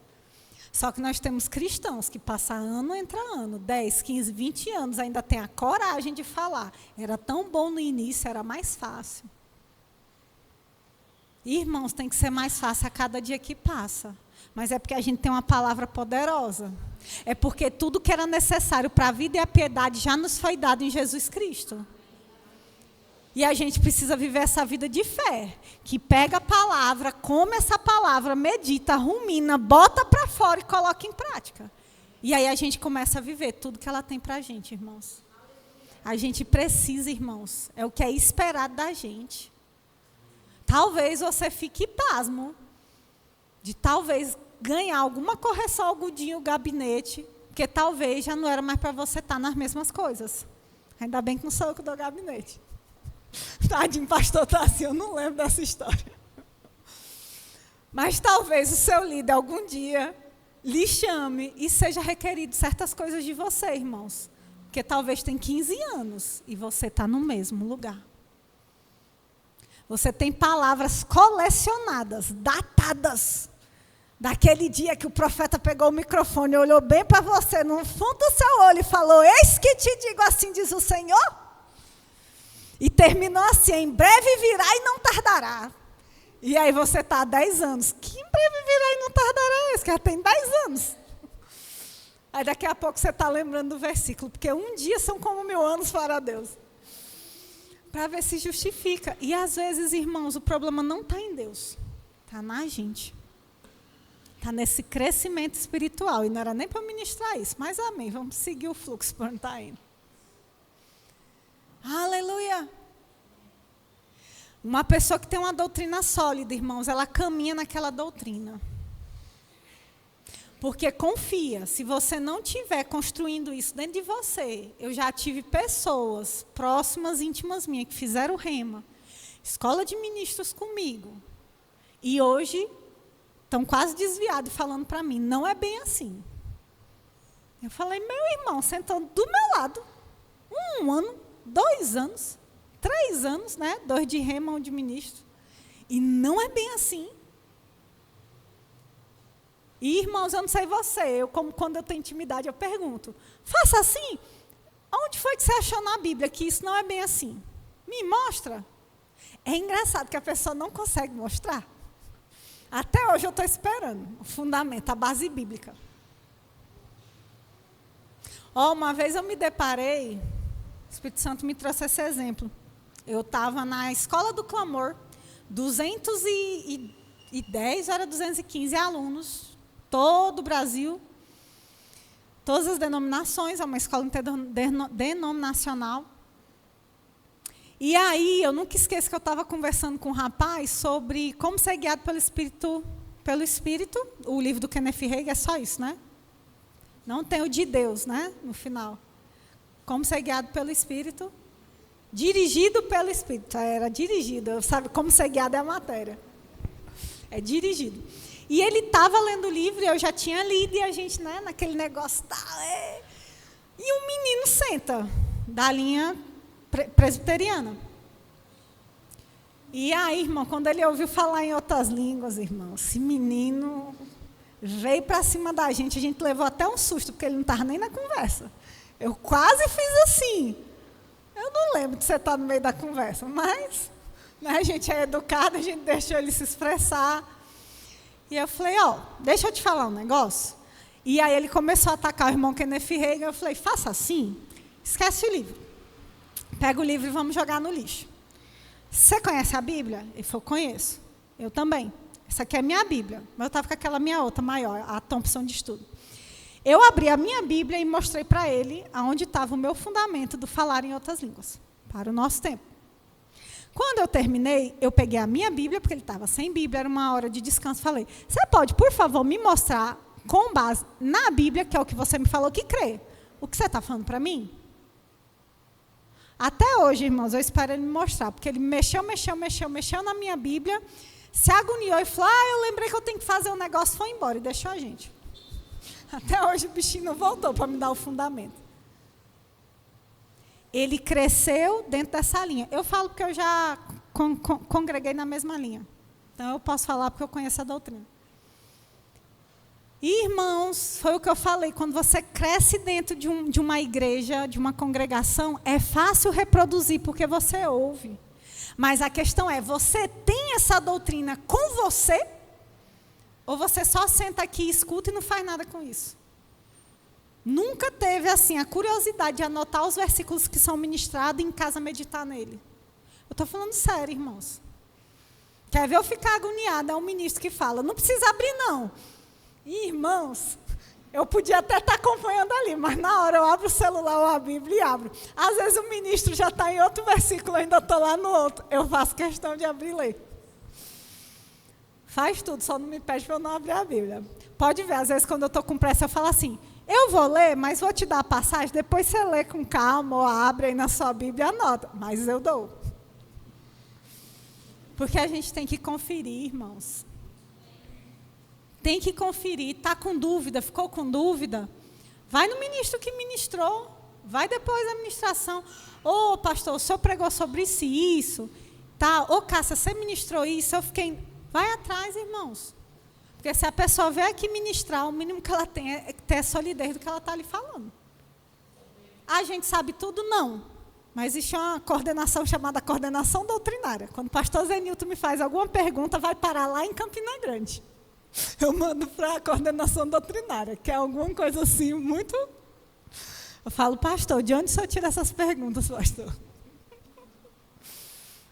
Só que nós temos cristãos que passam ano entra ano, 10, 15, 20 anos, ainda tem a coragem de falar. Era tão bom no início, era mais fácil. Irmãos, tem que ser mais fácil a cada dia que passa. Mas é porque a gente tem uma palavra poderosa. É porque tudo que era necessário para a vida e a piedade já nos foi dado em Jesus Cristo. E a gente precisa viver essa vida de fé, que pega a palavra, come essa palavra, medita, rumina, bota para fora e coloca em prática. E aí a gente começa a viver tudo que ela tem para a gente, irmãos. A gente precisa, irmãos, é o que é esperado da gente. Talvez você fique pasmo de talvez ganhar alguma correção, agudinho, o gabinete, porque talvez já não era mais para você estar nas mesmas coisas. Ainda bem que não sou eu que dou gabinete. Tadinho, pastor tá assim, eu não lembro dessa história. Mas talvez o seu líder algum dia lhe chame e seja requerido certas coisas de você, irmãos. Porque talvez tem 15 anos e você está no mesmo lugar. Você tem palavras colecionadas, datadas. Daquele dia que o profeta pegou o microfone, olhou bem para você, no fundo do seu olho e falou, eis que te digo assim, diz o Senhor. E terminou assim, em breve virá e não tardará. E aí você está há 10 anos. Que em breve virá e não tardará? Esse que já tem 10 anos. Aí daqui a pouco você está lembrando do versículo, porque um dia são como 1000 anos para Deus. Para ver se justifica. E às vezes, irmãos, o problema não está em Deus. Está na gente. Está nesse crescimento espiritual. E não era nem para ministrar isso, mas amém. Vamos seguir o fluxo para onde está indo. Aleluia. Uma pessoa que tem uma doutrina sólida, irmãos, ela caminha naquela doutrina. Porque confia, se você não estiver construindo isso dentro de você, eu já tive pessoas próximas, íntimas minhas, que fizeram rema, escola de ministros comigo, e hoje estão quase desviados falando para mim, não é bem assim. Eu falei, meu irmão sentou do meu lado, 1 ano, 2 anos, 3 anos, né? 2 de rema, 1 de ministro. E não é bem assim. E, irmãos, eu não sei você, como quando eu tenho intimidade, eu pergunto, faça assim? Onde foi que você achou na Bíblia que isso não é bem assim? Me mostra. É engraçado que a pessoa não consegue mostrar. Até hoje eu estou esperando o fundamento, a base bíblica. Uma vez eu me deparei, o Espírito Santo me trouxe esse exemplo. Eu estava na Escola do Clamor, 210, era 215 alunos, todo o Brasil, todas as denominações, é uma escola interdenominacional. E aí, eu nunca esqueço que eu estava conversando com um rapaz sobre como ser guiado pelo Espírito. O livro do Kenneth Hagin é só isso, né? Não tem o de Deus, né? No final. Como ser guiado pelo Espírito. Dirigido pelo Espírito. Era dirigido, sabe? Como ser guiado é a matéria. É dirigido. E ele estava lendo o livro, eu já tinha lido, e a gente, né, naquele negócio, e um menino senta, da linha presbiteriana. E aí, irmão, quando ele ouviu falar em outras línguas, irmão, esse menino veio para cima da gente, a gente levou até um susto, porque ele não estava nem na conversa. Eu quase fiz assim. Eu não lembro de você estar no meio da conversa, mas, né, a gente é educado, a gente deixou ele se expressar. E eu falei, deixa eu te falar um negócio. E aí ele começou a atacar o irmão Kenneth Hagin, eu falei, faça assim, esquece o livro. Pega o livro e vamos jogar no lixo. Você conhece a Bíblia? Ele falou, conheço. Eu também. Essa aqui é a minha Bíblia. Mas eu estava com aquela minha outra maior, a Thompson de Estudo. Eu abri a minha Bíblia e mostrei para ele aonde estava o meu fundamento do falar em outras línguas, para o nosso tempo. Quando eu terminei, eu peguei a minha Bíblia, porque ele estava sem Bíblia, era uma hora de descanso, falei, você pode, por favor, me mostrar, com base na Bíblia, que é o que você me falou que crê, o que você está falando para mim? Até hoje, irmãos, eu espero ele me mostrar, porque ele mexeu na minha Bíblia, se agoniou e falou, eu lembrei que eu tenho que fazer um negócio, foi embora e deixou a gente. Até hoje o bichinho não voltou para me dar o fundamento. Ele cresceu dentro dessa linha. Eu falo porque eu já congreguei na mesma linha. Então, eu posso falar porque eu conheço a doutrina. E, irmãos, foi o que eu falei, quando você cresce dentro de uma igreja, de uma congregação, é fácil reproduzir porque você ouve. Mas a questão é, você tem essa doutrina com você? Ou você só senta aqui, escuta e não faz nada com isso? Nunca teve, assim, a curiosidade de anotar os versículos que são ministrados e em casa meditar nele. Eu estou falando sério, irmãos. Quer ver eu ficar agoniada? É um ministro que fala, não precisa abrir, não. E, irmãos, eu podia até estar acompanhando ali, mas na hora eu abro o celular ou a Bíblia e abro. Às vezes o ministro já está em outro versículo, eu ainda estou lá no outro. Eu faço questão de abrir e ler. Faz tudo, só não me pede para eu não abrir a Bíblia. Pode ver, às vezes quando eu estou com pressa, eu falo assim, eu vou ler, mas vou te dar a passagem, depois você lê com calma, ou abre aí na sua Bíblia e anota. Mas eu dou. Porque a gente tem que conferir, irmãos. Tem que conferir, está com dúvida, ficou com dúvida? Vai no ministro que ministrou, vai depois da ministração. Pastor, o senhor pregou sobre isso e isso. Tá? Cássia, você ministrou isso, eu fiquei... Vai atrás, irmãos. Porque se a pessoa vier aqui ministrar, o mínimo que ela tem é ter a solidez do que ela está ali falando. A gente sabe tudo? Não. Mas existe uma coordenação chamada coordenação doutrinária. Quando o pastor Zenilton me faz alguma pergunta, vai parar lá em Campina Grande. Eu mando para a coordenação doutrinária, que é alguma coisa assim, muito... Eu falo, pastor, de onde o senhor tira essas perguntas, pastor?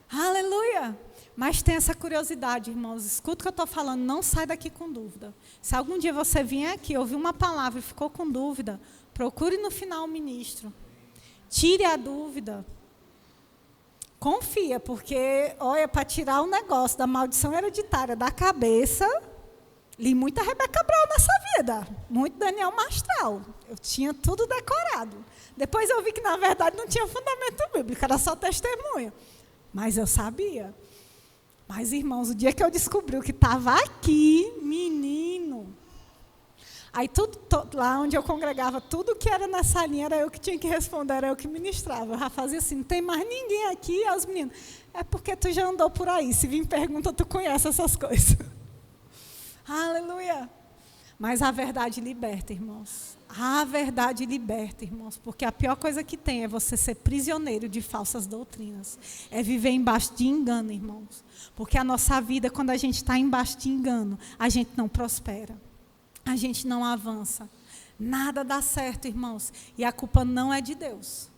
Aleluia! Mas tem essa curiosidade, irmãos. Escuta o que eu estou falando, não sai daqui com dúvida. Se algum dia você vier aqui, ouvir uma palavra e ficou com dúvida, procure no final o ministro. Tire a dúvida. Confia, porque, olha, para tirar o negócio da maldição hereditária da cabeça, li muita Rebeca Brau nessa vida, muito Daniel Mastral. Eu tinha tudo decorado. Depois eu vi que, na verdade, não tinha fundamento bíblico, era só testemunho. Mas eu sabia. Mas, irmãos, o dia que eu descobri o que estava aqui, menino, Aí lá onde eu congregava, tudo que era nessa linha era eu que tinha que responder, era eu que ministrava. Eu já fazia assim, não tem mais ninguém aqui, aí os meninos, é porque tu já andou por aí, se vir pergunta, tu conhece essas coisas. Aleluia. Mas a verdade liberta, irmãos. A verdade liberta, irmãos, porque a pior coisa que tem é você ser prisioneiro de falsas doutrinas. É viver embaixo de engano, irmãos. Porque a nossa vida, quando a gente está embaixo de engano, a gente não prospera. A gente não avança. Nada dá certo, irmãos. E a culpa não é de Deus.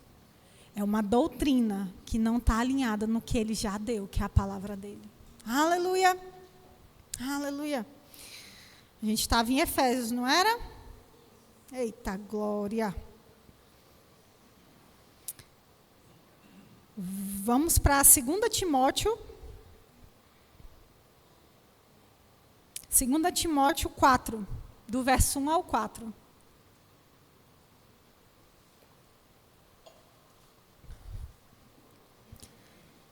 É uma doutrina que não está alinhada no que Ele já deu, que é a palavra dEle. Aleluia. Aleluia. A gente estava em Efésios, não era? Eita glória. Vamos para 2 Timóteo. 2 Timóteo 4, do verso 1 ao 4.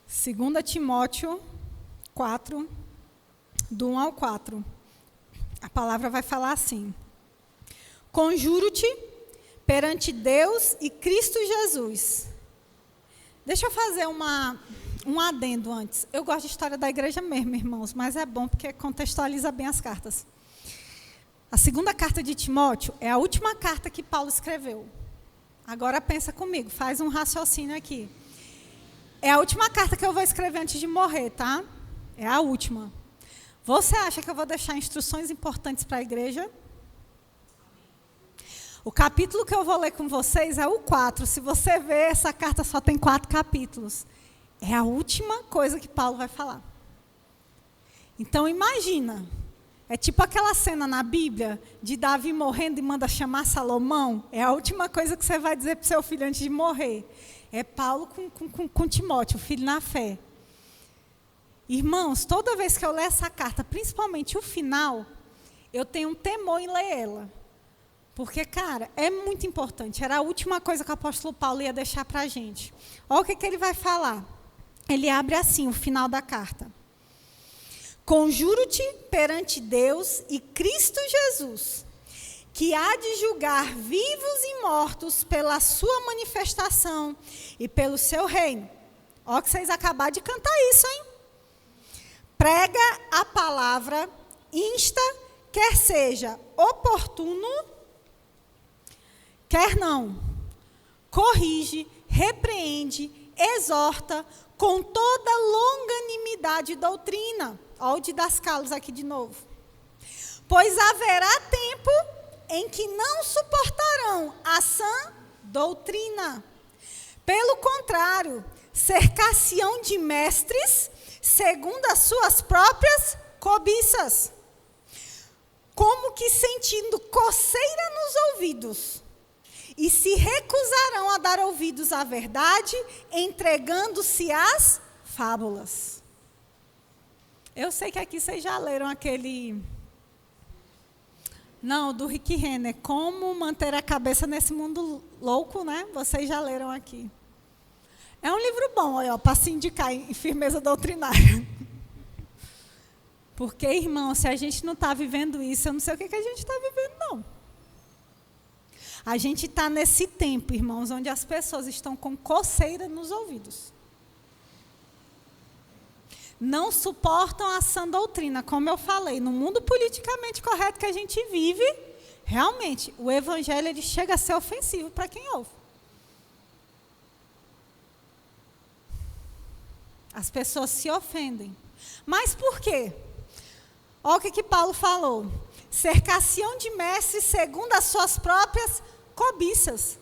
Segunda Timóteo 4, do 1 ao 4. A palavra vai falar assim: conjuro-te perante Deus e Cristo Jesus. Deixa eu fazer um adendo antes. Eu gosto de história da igreja mesmo, irmãos, mas é bom porque contextualiza bem as cartas. A segunda carta de Timóteo é a última carta que Paulo escreveu. Agora pensa comigo, faz um raciocínio aqui. É a última carta que eu vou escrever antes de morrer, tá? É a última. Você acha que eu vou deixar instruções importantes para a igreja? O capítulo que eu vou ler com vocês é o 4. Se você ver, essa carta só tem 4 capítulos. É a última coisa que Paulo vai falar. Então, imagina. É tipo aquela cena na Bíblia de Davi morrendo e manda chamar Salomão. É a última coisa que você vai dizer para o seu filho antes de morrer. É Paulo com Timóteo, o filho na fé. Irmãos, toda vez que eu ler essa carta, principalmente o final, eu tenho um temor em ler ela. Porque, cara, é muito importante. Era a última coisa que o apóstolo Paulo ia deixar para a gente. Olha o que ele vai falar. Ele abre assim o final da carta. Conjuro-te perante Deus e Cristo Jesus, que há de julgar vivos e mortos pela sua manifestação e pelo seu reino. Olha que vocês acabaram de cantar isso, hein? Prega a palavra, insta, quer seja oportuno, quer não. Corrige, repreende, exorta com toda longanimidade e doutrina. Olha o didascalos aqui de novo. Pois haverá tempo em que não suportarão a sã doutrina. Pelo contrário, cercar-se-ão de mestres segundo as suas próprias cobiças, como que sentindo coceira nos ouvidos, e se recusarão a dar ouvidos à verdade, entregando-se às fábulas. Eu sei que aqui vocês já leram aquele... Não, do Rick Renner, Como Manter a Cabeça nesse Mundo Louco, né? Vocês já leram aqui. É um livro bom, para se indicar em firmeza doutrinária. Porque, irmão, se a gente não está vivendo isso, eu não sei o que a gente está vivendo, não. A gente está nesse tempo, irmãos, onde as pessoas estão com coceira nos ouvidos. Não suportam a sã doutrina, como eu falei. No mundo politicamente correto que a gente vive, realmente, o evangelho ele chega a ser ofensivo para quem ouve. As pessoas se ofendem. Mas por quê? Olha o que Paulo falou. Cercar-se-ão de mestres segundo as suas próprias cobiças.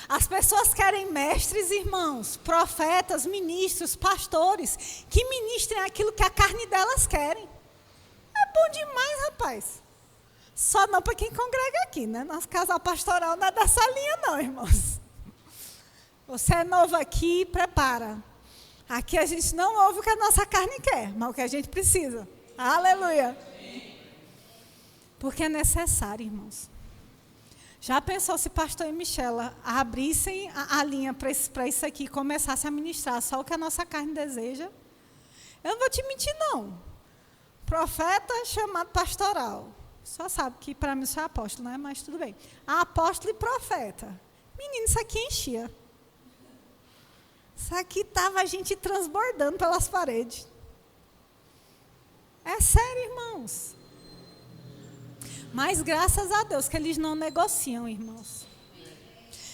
As pessoas querem mestres, irmãos, profetas, ministros, pastores, que ministrem aquilo que a carne delas querem. É bom demais, rapaz. Só não para quem congrega aqui, né? Nosso casal pastoral não é dessa linha, não, irmãos. Você é novo aqui, prepara. Aqui a gente não ouve o que a nossa carne quer, mas o que a gente precisa. Aleluia. Porque é necessário, irmãos. Já pensou se pastor e Michela abrissem a linha para isso aqui e começassem a ministrar só o que a nossa carne deseja? Eu não vou te mentir, não. Profeta chamado pastoral. Só sabe que para mim isso é apóstolo, né? Mas tudo bem. Apóstolo e profeta. Menino, isso aqui enchia. Isso aqui estava a gente transbordando pelas paredes. É sério, irmãos. Mas graças a Deus que eles não negociam, irmãos.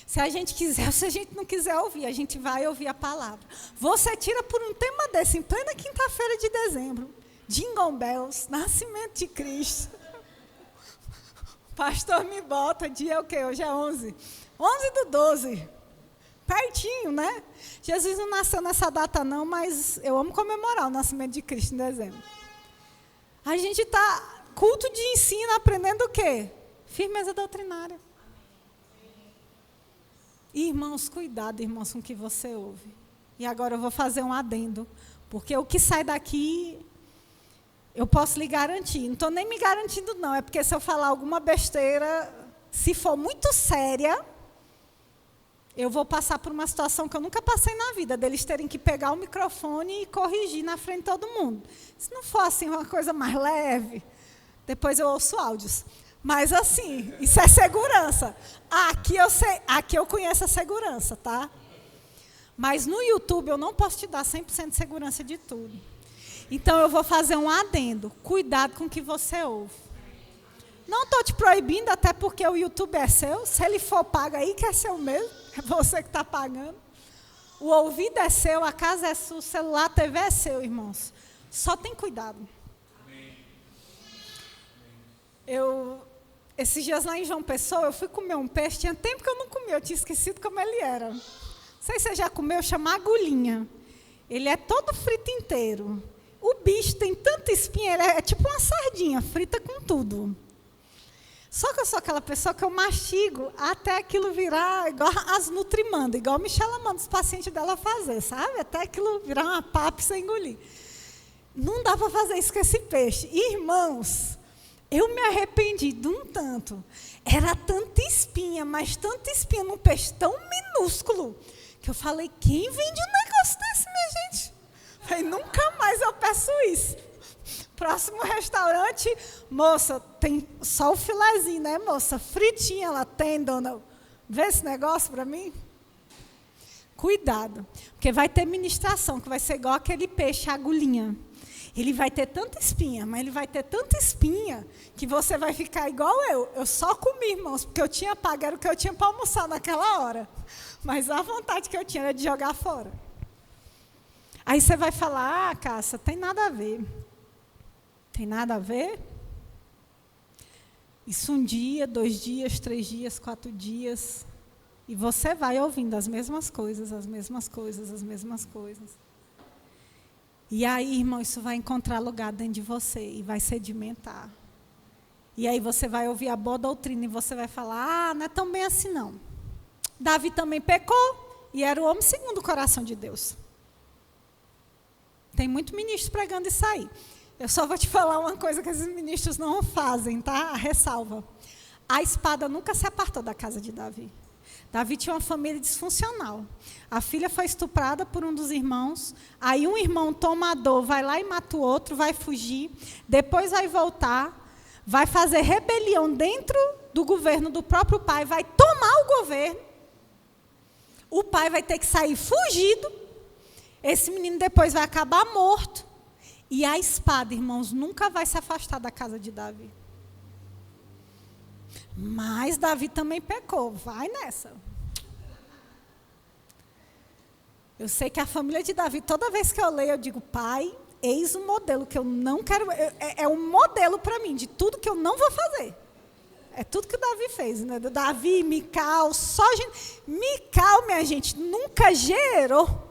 Se a gente quiser, se a gente não quiser ouvir, a gente vai ouvir a palavra. Você tira por um tema desse, em plena quinta-feira de dezembro. Jingle Bells, Nascimento de Cristo. Pastor me bota, dia é o quê? Hoje é 11. 11/12. Pertinho, né? Jesus não nasceu nessa data não, mas eu amo comemorar o nascimento de Cristo em dezembro. A gente está, culto de ensino, aprendendo o quê? Firmeza doutrinária. Irmãos, cuidado, irmãos, com o que você ouve. E agora eu vou fazer um adendo, porque o que sai daqui, eu posso lhe garantir. Não estou nem me garantindo, não. É porque se eu falar alguma besteira, se for muito séria, eu vou passar por uma situação que eu nunca passei na vida, deles terem que pegar o microfone e corrigir na frente de todo mundo. Se não for assim uma coisa mais leve, depois eu ouço áudios. Mas assim, isso é segurança. Aqui eu conheço a segurança, tá? Mas no YouTube eu não posso te dar 100% de segurança de tudo. Então eu vou fazer um adendo. Cuidado com o que você ouve. Não estou te proibindo, até porque o YouTube é seu. Se ele for pago aí, que é seu mesmo. É você que está pagando. O ouvido é seu, a casa é sua, o celular, a TV é seu, irmãos. Só tem cuidado. Esses dias lá em João Pessoa, eu fui comer um peixe. Tinha tempo que eu não comia, eu tinha esquecido como ele era. Não sei se você já comeu, chama agulhinha. Ele é todo frito inteiro. O bicho tem tanta espinha, ele é tipo uma sardinha, frita com tudo. Só que eu sou aquela pessoa que eu mastigo até aquilo virar igual as Nutrimanda, igual a Michela manda os pacientes dela fazer, sabe? Até aquilo virar uma papa sem engolir. Não dá para fazer isso com esse peixe. Irmãos, eu me arrependi de um tanto. Era tanta espinha, mas tanta espinha num peixe tão minúsculo, que eu falei, quem vende um negócio desse, minha gente? Falei, nunca mais eu peço isso. Próximo restaurante, moça, tem só o filezinho, né, moça? Fritinha ela tem, dona. Vê esse negócio para mim? Cuidado, porque vai ter ministração, que vai ser igual aquele peixe, agulhinha. Ele vai ter tanta espinha, mas ele vai ter tanta espinha, que você vai ficar igual eu. Eu só comi, irmãos, porque eu tinha pago, era o que eu tinha para almoçar naquela hora. Mas a vontade que eu tinha era de jogar fora. Aí você vai falar, Cássia, tem nada a ver. Tem nada a ver? Isso 1 dia, 2 dias, 3 dias, 4 dias. E você vai ouvindo as mesmas coisas, as mesmas coisas, as mesmas coisas. E aí, irmão, isso vai encontrar lugar dentro de você e vai sedimentar. E aí você vai ouvir a boa doutrina e você vai falar, não é tão bem assim não. Davi também pecou e era o homem segundo o coração de Deus. Tem muito ministro pregando isso aí. Eu só vou te falar uma coisa que esses ministros não fazem, tá? A ressalva. A espada nunca se apartou da casa de Davi. Davi tinha uma família disfuncional. A filha foi estuprada por um dos irmãos. Aí um irmão tomador vai lá e mata o outro, vai fugir. Depois vai voltar, vai fazer rebelião dentro do governo do próprio pai, vai tomar o governo. O pai vai ter que sair fugido. Esse menino depois vai acabar morto. E a espada, irmãos, nunca vai se afastar da casa de Davi. Mas Davi também pecou. Vai nessa. Eu sei que a família de Davi, toda vez que eu leio, eu digo, pai, eis um modelo que eu não quero. É um modelo para mim de tudo que eu não vou fazer. É tudo que o Davi fez, né? Davi, Mical, só gente. Mical, minha gente, nunca gerou.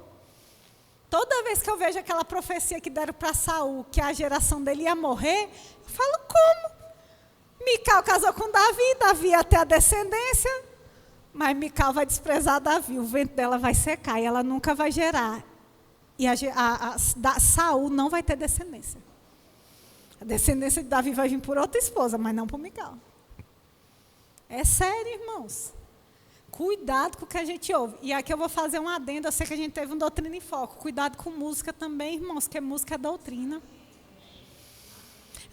Toda vez que eu vejo aquela profecia que deram para Saul, que a geração dele ia morrer, eu falo, como? Mical casou com Davi, Davi ia ter a descendência, mas Mical vai desprezar Davi, o vento dela vai secar e ela nunca vai gerar. E Saul não vai ter descendência. A descendência de Davi vai vir por outra esposa, mas não por Mical. É sério, irmãos. Cuidado com o que a gente ouve. E aqui eu vou fazer um adendo, eu sei que a gente teve um Doutrina em Foco. Cuidado com música também, irmãos, porque música é doutrina.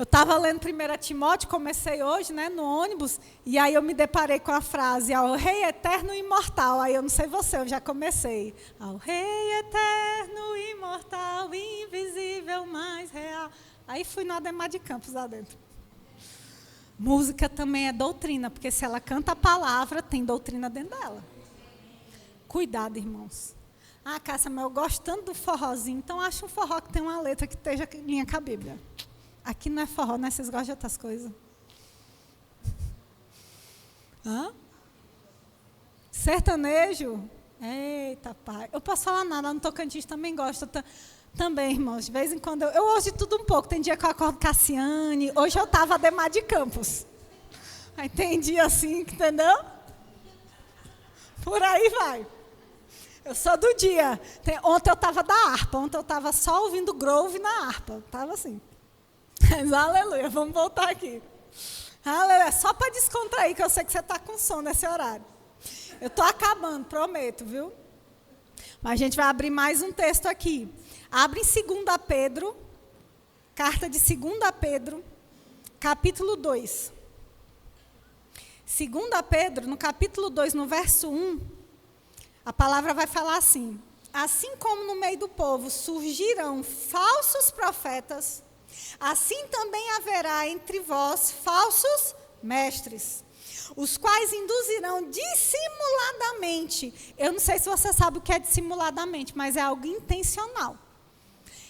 Eu estava lendo 1 Timóteo, comecei hoje, né, no ônibus, e aí eu me deparei com a frase, ao Rei eterno e imortal. Aí eu não sei você, eu já comecei. Ao Rei eterno, imortal, invisível, mais real. Aí fui no Ademar de Campos lá dentro. Música também é doutrina, porque se ela canta a palavra, tem doutrina dentro dela. Cuidado, irmãos. Ah, Cássia, mas eu gosto tanto do forrozinho, então acha um forró que tem uma letra que esteja em linha com a Bíblia. Aqui não é forró, né? Vocês gostam de outras coisas? Hã? Sertanejo? Eita, pai. Eu posso falar nada, no Tocantins também gosto. Também, irmãos, de vez em quando. Eu ouço de tudo um pouco. Tem dia que eu acordo Cassiane. Hoje eu estava Ademar de Campos. Aí tem dia assim, entendeu? Por aí vai. Eu sou do dia. Ontem eu estava da harpa. Ontem eu estava só ouvindo Grove na harpa. Estava assim. Mas, aleluia. Vamos voltar aqui. Aleluia. Só para descontrair, que eu sei que você está com sono nesse horário. Eu estou acabando, prometo, viu? Mas a gente vai abrir mais um texto aqui. Abre em 2 Pedro, carta de 2 Pedro, capítulo 2. 2 Pedro, no capítulo 2, no verso 1, a palavra vai falar assim: assim como no meio do povo surgirão falsos profetas, assim também haverá entre vós falsos mestres, os quais induzirão dissimuladamente. Eu não sei se você sabe o que é dissimuladamente, mas é algo intencional.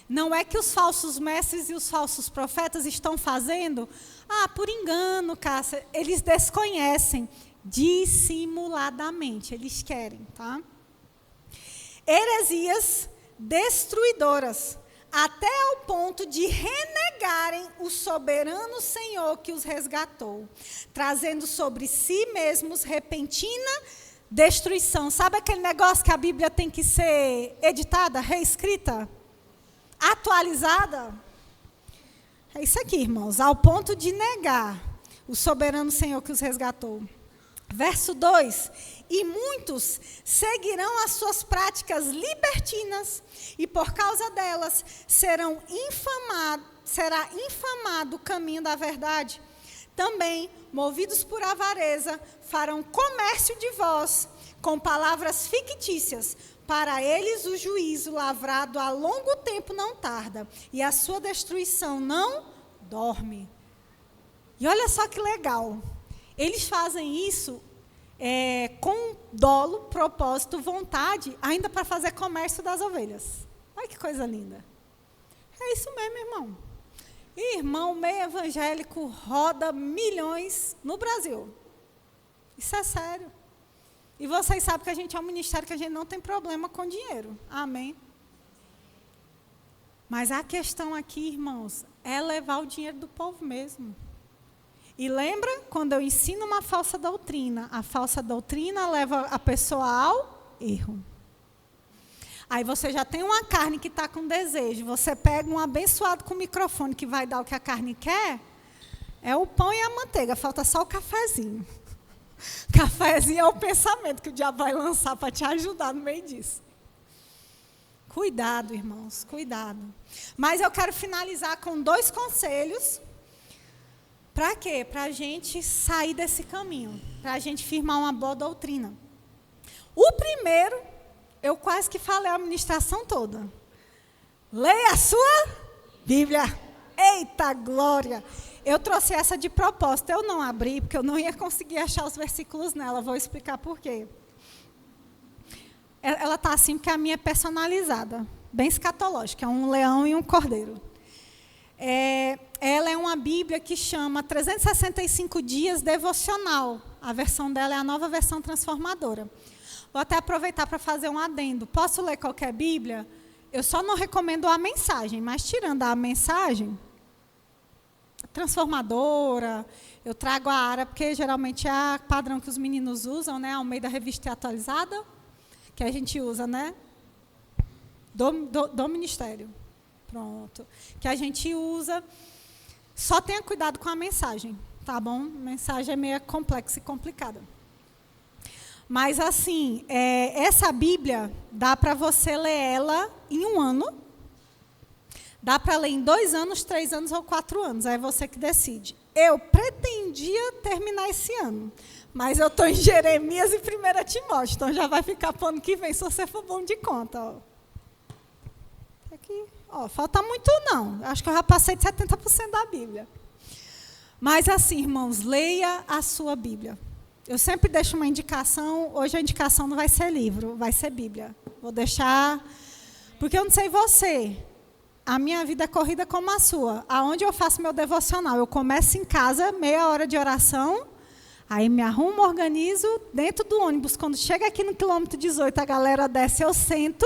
Não é que os falsos mestres e os falsos profetas estão fazendo, por engano, Cássia. Eles desconhecem dissimuladamente, eles querem, tá? Heresias destruidoras, até ao ponto de renegarem o soberano Senhor que os resgatou, trazendo sobre si mesmos repentina destruição. Sabe aquele negócio que a Bíblia tem que ser editada, reescrita, atualizada? É isso aqui, irmãos, ao ponto de negar o soberano Senhor que os resgatou. Verso 2, e muitos seguirão as suas práticas libertinas, e por causa delas será infamado o caminho da verdade. Também, movidos por avareza, farão comércio de vós, com palavras fictícias. Para eles o juízo lavrado há longo tempo não tarda, e a sua destruição não dorme. E olha só que legal. Eles fazem isso com dolo, propósito, vontade, ainda para fazer comércio das ovelhas. Olha que coisa linda. É isso mesmo, irmão. Irmão meio evangélico roda milhões no Brasil. Isso é sério. E vocês sabem que a gente é um ministério que a gente não tem problema com dinheiro. Amém? Mas a questão aqui, irmãos, é levar o dinheiro do povo mesmo. E lembra, quando eu ensino uma falsa doutrina, a falsa doutrina leva a pessoa ao erro. Aí você já tem uma carne que está com desejo, você pega um abençoado com microfone que vai dar o que a carne quer, é o pão e a manteiga, falta só o cafezinho. Cafezinho é o pensamento que o diabo vai lançar para te ajudar no meio disso. Cuidado, irmãos, cuidado. Mas eu quero finalizar com 2 conselhos. Para quê? Para a gente sair desse caminho, para a gente firmar uma boa doutrina. O primeiro, eu quase que falei a ministração toda. Leia a sua Bíblia. Eita glória! Eu trouxe essa de propósito, eu não abri, porque eu não ia conseguir achar os versículos nela, vou explicar por quê. Ela está assim porque a minha é personalizada, bem escatológica, é um leão e um cordeiro. Ela é uma Bíblia que chama 365 dias devocional. A versão dela é a nova versão transformadora. Vou até aproveitar para fazer um adendo. Posso ler qualquer Bíblia? Eu só não recomendo a mensagem, mas tirando a mensagem transformadora, eu trago a ARA, porque geralmente é a padrão que os meninos usam, né? Ao meio da revista atualizada, que a gente usa, né? Do ministério. Pronto. Que a gente usa. Só tenha cuidado com a mensagem, tá bom? A mensagem é meio complexa e complicada. Mas, assim, essa Bíblia, dá para você ler ela em um ano. Dá para ler em 2 anos, 3 anos ou 4 anos, aí é você que decide. Eu pretendia terminar esse ano, mas eu estou em Jeremias e 1 Timóteo, então já vai ficar para o ano que vem, se você for bom de conta. Ó. Aqui, ó, falta muito não, acho que eu já passei de 70% da Bíblia. Mas assim, irmãos, leia a sua Bíblia. Eu sempre deixo uma indicação, hoje a indicação não vai ser livro, vai ser Bíblia. Vou deixar, porque eu não sei você, a minha vida é corrida como a sua. Aonde eu faço meu devocional? Eu começo em casa, meia hora de oração, aí me arrumo, organizo, dentro do ônibus. Quando chega aqui no quilômetro 18, a galera desce, eu sento,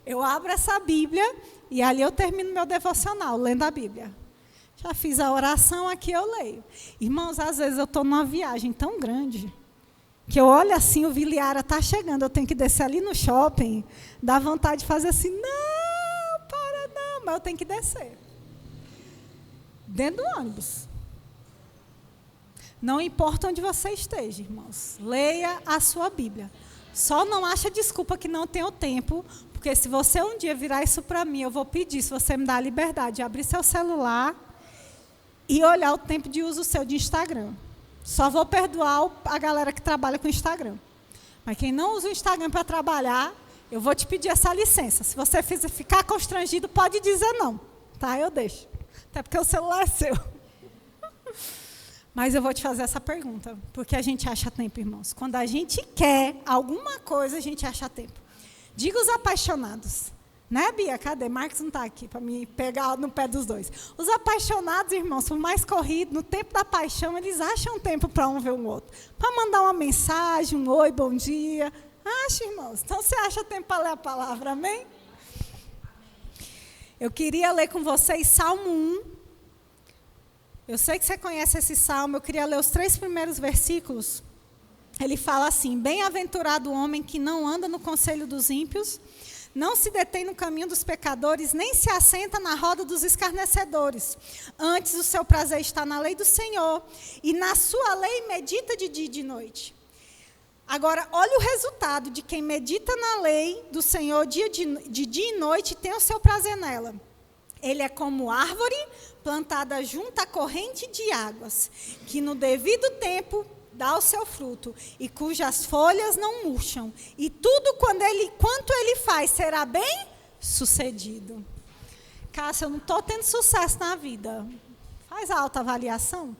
eu abro essa Bíblia e ali eu termino meu devocional, lendo a Bíblia. Já fiz a oração, aqui eu leio. Irmãos, às vezes eu estou numa viagem tão grande, que eu olho assim, o Viliara está chegando, eu tenho que descer ali no shopping, dá vontade de fazer assim, não, para não, mas eu tenho que descer. Dentro do ônibus. Não importa onde você esteja, irmãos, leia a sua Bíblia. Só não acha desculpa que não tenho tempo, porque se você um dia virar isso para mim, eu vou pedir, se você me dá a liberdade de abrir seu celular e olhar o tempo de uso seu de Instagram. Só vou perdoar a galera que trabalha com Instagram. Mas quem não usa o Instagram para trabalhar, eu vou te pedir essa licença. Se você ficar constrangido, pode dizer não. Tá? Eu deixo. Até porque o celular é seu. Mas eu vou te fazer essa pergunta. Porque a gente acha tempo, irmãos. Quando a gente quer alguma coisa, a gente acha tempo. Diga os apaixonados. Né, Bia? Cadê? Marcos não está aqui para me pegar no pé dos dois. Os apaixonados, irmãos, por mais corrido, no tempo da paixão, eles acham tempo para um ver o outro. Para mandar uma mensagem, um oi, bom dia. Acha, irmãos? Então, você acha tempo para ler a palavra, amém? Eu queria ler com vocês Salmo 1. Eu sei que você conhece esse salmo, eu queria ler os 3 primeiros versículos. Ele fala assim: bem-aventurado o homem que não anda no conselho dos ímpios, não se detém no caminho dos pecadores, nem se assenta na roda dos escarnecedores. Antes, o seu prazer está na lei do Senhor, e na sua lei medita de dia e de noite. Agora, olha o resultado de quem medita na lei do Senhor de dia e noite e tem o seu prazer nela. Ele é como árvore plantada junto à corrente de águas, que no devido tempo dá o seu fruto, e cujas folhas não murcham, e tudo quanto ele faz será bem sucedido. Cássia, eu não estou tendo sucesso na vida. Faz a autoavaliação.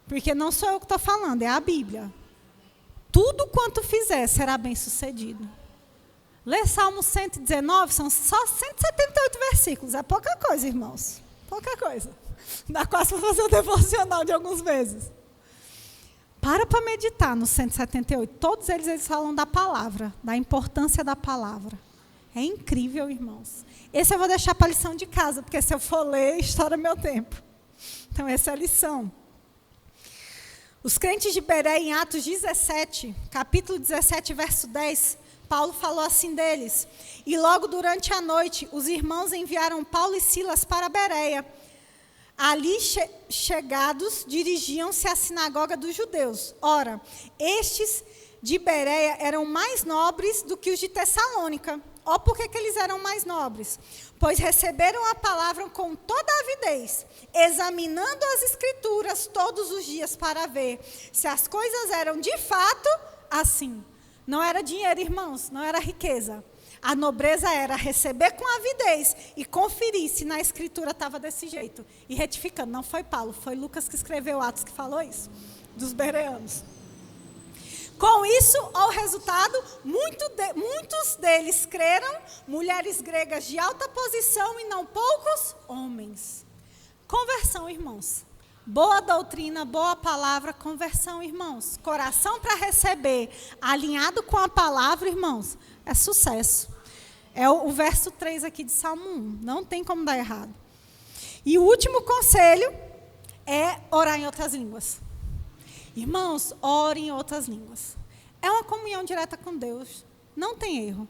Porque não sou eu que estou falando, é a Bíblia. Tudo quanto fizer será bem sucedido. Lê Salmo 119, são só 178 versículos. É pouca coisa, irmãos. Pouca coisa. Dá quase para fazer o devocional de alguns meses. Para meditar no 178. Todos eles falam da palavra, da importância da palavra. É incrível, irmãos. Esse eu vou deixar para a lição de casa, porque se eu for ler, estoura meu tempo. Então, essa é a lição. Os crentes de Bereia, em Atos 17, capítulo 17, verso 10, Paulo falou assim deles: e logo durante a noite, os irmãos enviaram Paulo e Silas para Bereia. Ali chegados, dirigiam-se à sinagoga dos judeus. Ora, estes de Bereia eram mais nobres do que os de Tessalônica. Ó, por que eles eram mais nobres? Pois receberam a palavra com toda a avidez, examinando as escrituras todos os dias para ver se as coisas eram de fato assim. Não era dinheiro, irmãos, não era riqueza. A nobreza era receber com avidez e conferir se na escritura estava desse jeito. E retificando, não foi Paulo, foi Lucas que escreveu Atos que falou isso, dos bereanos. Com isso, ao resultado, muitos deles creram, mulheres gregas de alta posição e não poucos homens. Conversão, irmãos. Boa doutrina, boa palavra, conversão, irmãos. Coração para receber, alinhado com a palavra, irmãos, é sucesso. É o verso 3 aqui de Salmo 1. Não tem como dar errado. E o último conselho é orar em outras línguas. Irmãos, orem em outras línguas. É uma comunhão direta com Deus. Não tem erro.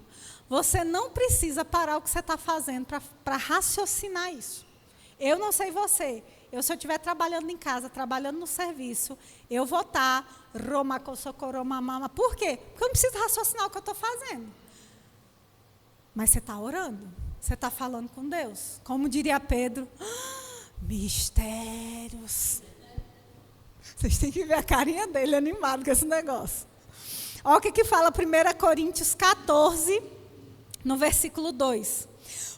Você não precisa parar o que você está fazendo para raciocinar isso. Eu não sei você. Se eu estiver trabalhando em casa, trabalhando no serviço, eu vou estar Por quê? Porque eu não preciso raciocinar o que eu estou fazendo. Mas você está orando. Você está falando com Deus. Como diria Pedro, mistérios. Vocês têm que ver a carinha dele animado com esse negócio. Olha o que fala 1 Coríntios 14, no versículo 2.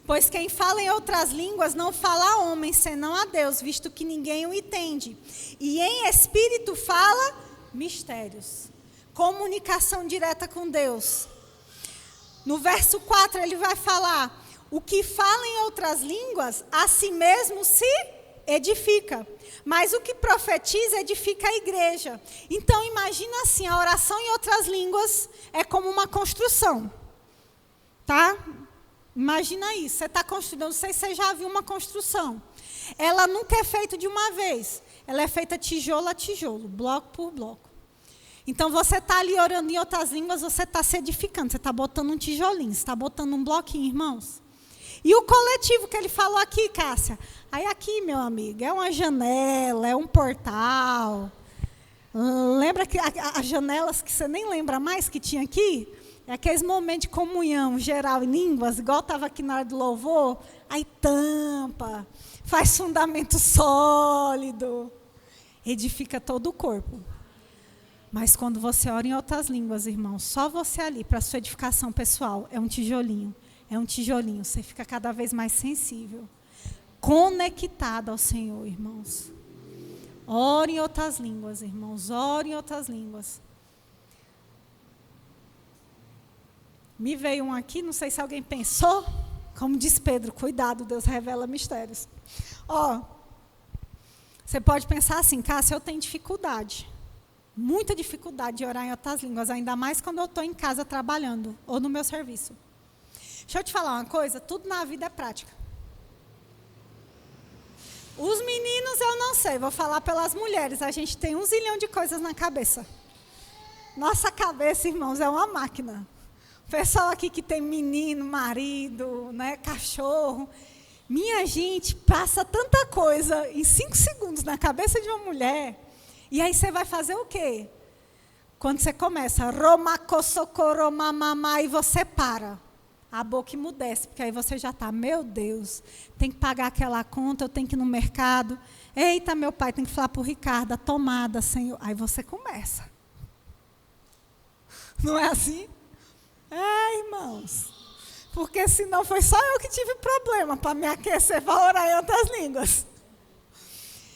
Pois quem fala em outras línguas não fala a homem, senão a Deus, visto que ninguém o entende. E em espírito fala mistérios. Comunicação direta com Deus. No verso 4 ele vai falar, o que fala em outras línguas, a si mesmo se edifica. Mas o que profetiza, edifica a igreja. Então imagina assim, a oração em outras línguas é como uma construção. Tá? Imagina isso, você está construindo, não sei se você já viu uma construção. Ela nunca é feita de uma vez. Ela é feita tijolo a tijolo, bloco por bloco. Então, você está ali orando em outras línguas, você está se edificando, você está botando um tijolinho, você está botando um bloquinho, irmãos. E o coletivo que ele falou aqui, Cássia? Aí aqui, meu amigo, é uma janela, é um portal. Lembra que as janelas que você nem lembra mais que tinha aqui? É aqueles momentos de comunhão geral em línguas, igual estava aqui na hora do louvor. Aí tampa, faz fundamento sólido, edifica todo o corpo. Mas quando você ora em outras línguas, irmão, só você ali, para a sua edificação pessoal, é um tijolinho. É um tijolinho, você fica cada vez mais sensível. Conectado ao Senhor, irmãos. Ore em outras línguas, irmãos, ore em outras línguas. Me veio um aqui, não sei se alguém pensou. Como diz Pedro, cuidado, Deus revela mistérios. Ó, você pode pensar assim, Cássia, eu tenho dificuldade. Muita dificuldade de orar em outras línguas, ainda mais quando eu estou em casa trabalhando, ou no meu serviço. Deixa eu te falar uma coisa, tudo na vida é prática. Os meninos eu não sei, vou falar pelas mulheres, a gente tem 1 zilhão de coisas na cabeça. Nossa cabeça, irmãos, é uma máquina. O pessoal aqui que tem menino, marido, né, cachorro, minha gente, passa tanta coisa em 5 segundos na cabeça de uma mulher. E aí você vai fazer o quê? Quando você começa, romacosocoromamamá, e você para. A boca emudece, porque aí você já está, meu Deus, tem que pagar aquela conta, eu tenho que ir no mercado. Eita, meu pai, tem que falar para o Ricardo, a tomada, Senhor. Aí você começa. Não é assim? É, irmãos. Porque senão foi só eu que tive problema para me aquecer, para orar em outras línguas.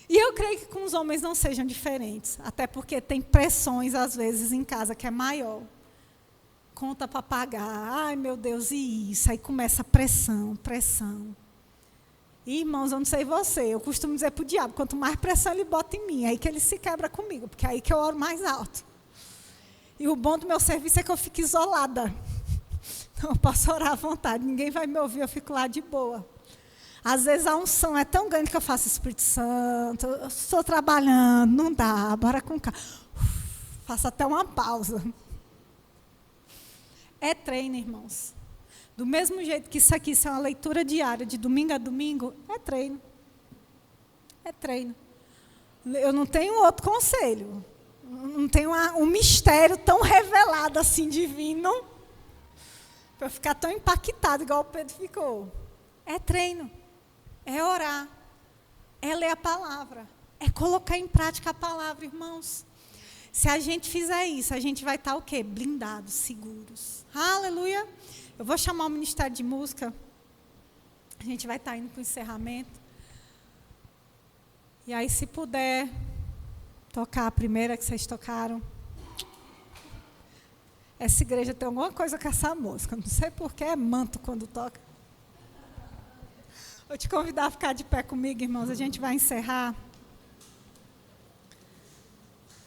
E eu creio que com os homens não sejam diferentes. Até porque tem pressões, às vezes, em casa, que é maior. Conta para pagar. Ai, meu Deus, e isso? Aí começa a pressão, pressão. E, irmãos, eu não sei você, eu costumo dizer para o diabo, quanto mais pressão ele bota em mim, aí que ele se quebra comigo, porque é aí que eu oro mais alto. E o bom do meu serviço é que eu fico isolada. Então, eu posso orar à vontade, ninguém vai me ouvir, eu fico lá de boa. Às vezes a unção é tão grande que eu faço Espírito Santo, eu estou trabalhando, não dá, bora com calma. Faço até uma pausa. É treino, irmãos. Do mesmo jeito que isso aqui é uma leitura diária, de domingo a domingo, é treino. É treino. Eu não tenho outro conselho. Não tenho um mistério tão revelado assim, divino, para eu ficar tão impactado igual o Pedro ficou. É treino. É orar. É ler a palavra. É colocar em prática a palavra, irmãos. Se a gente fizer isso, a gente vai estar o quê? Blindados, seguros. Aleluia. Eu vou chamar o Ministério de Música. A gente vai estar indo para o encerramento. E aí, se puder tocar a primeira que vocês tocaram. Essa igreja tem alguma coisa com essa música. Não sei porquê, é manto quando toca. Vou te convidar a ficar de pé comigo, irmãos. A gente vai encerrar.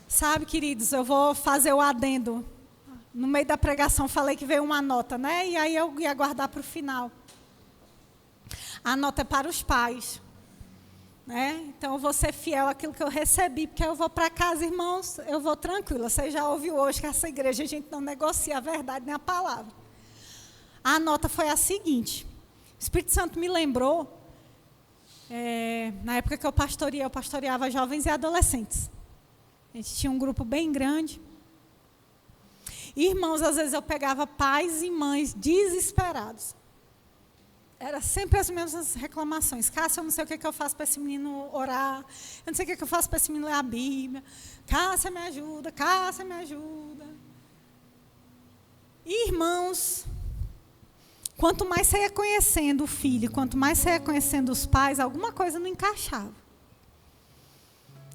Sabe, queridos, eu vou fazer o adendo. No meio da pregação falei que veio uma nota, né? E aí eu ia guardar para o final. A nota é para os pais. Né? Então eu vou ser fiel àquilo que eu recebi, porque eu vou para casa, irmãos, eu vou tranquila. Você já ouviu hoje que essa igreja a gente não negocia a verdade nem a palavra. A nota foi a seguinte. O Espírito Santo me lembrou, na época que eu pastoreava jovens e adolescentes. A gente tinha um grupo bem grande. E, irmãos, às vezes eu pegava pais e mães desesperados. Era sempre as mesmas reclamações. Cássia, eu não sei o que eu faço para esse menino orar. Eu não sei o que eu faço para esse menino ler a Bíblia. Cássia, me ajuda. Cássia, me ajuda. E, irmãos, quanto mais você ia conhecendo o filho, quanto mais você ia conhecendo os pais, alguma coisa não encaixava.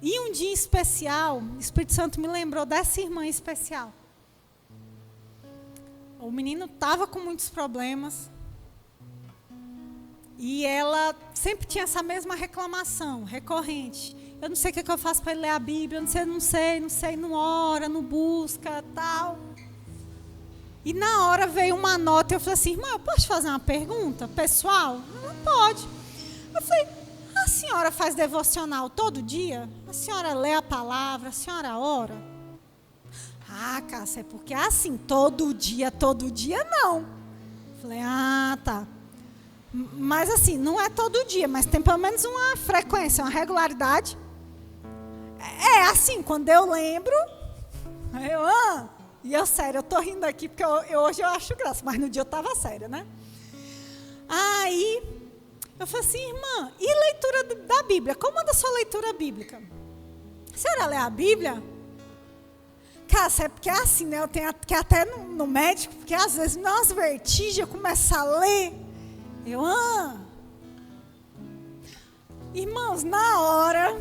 E um dia especial, o Espírito Santo me lembrou dessa irmã especial. O menino estava com muitos problemas. E ela sempre tinha essa mesma reclamação, recorrente. Eu não sei o que eu faço para ele ler a Bíblia, eu não sei, não ora, não busca, tal. E na hora veio uma nota, eu falei assim, irmã, eu posso fazer uma pergunta pessoal? Não pode. Eu falei, a senhora faz devocional todo dia? A senhora lê a palavra, a senhora ora? Ah, Cássia, é porque assim, todo dia não. Eu falei, ah, tá. Mas assim, não é todo dia, mas tem pelo menos uma frequência, uma regularidade. É assim, quando eu lembro, e eu sério, eu tô rindo aqui porque hoje eu acho graça, mas no dia eu estava séria, né? Aí, eu falei assim, irmã, e leitura da Bíblia? Como anda a sua leitura bíblica? A senhora lê a Bíblia? Cássia, é porque assim, né? Eu tenho que ir até no médico, porque às vezes me dá umas vertigens, eu começo a ler. Irmãos, na hora,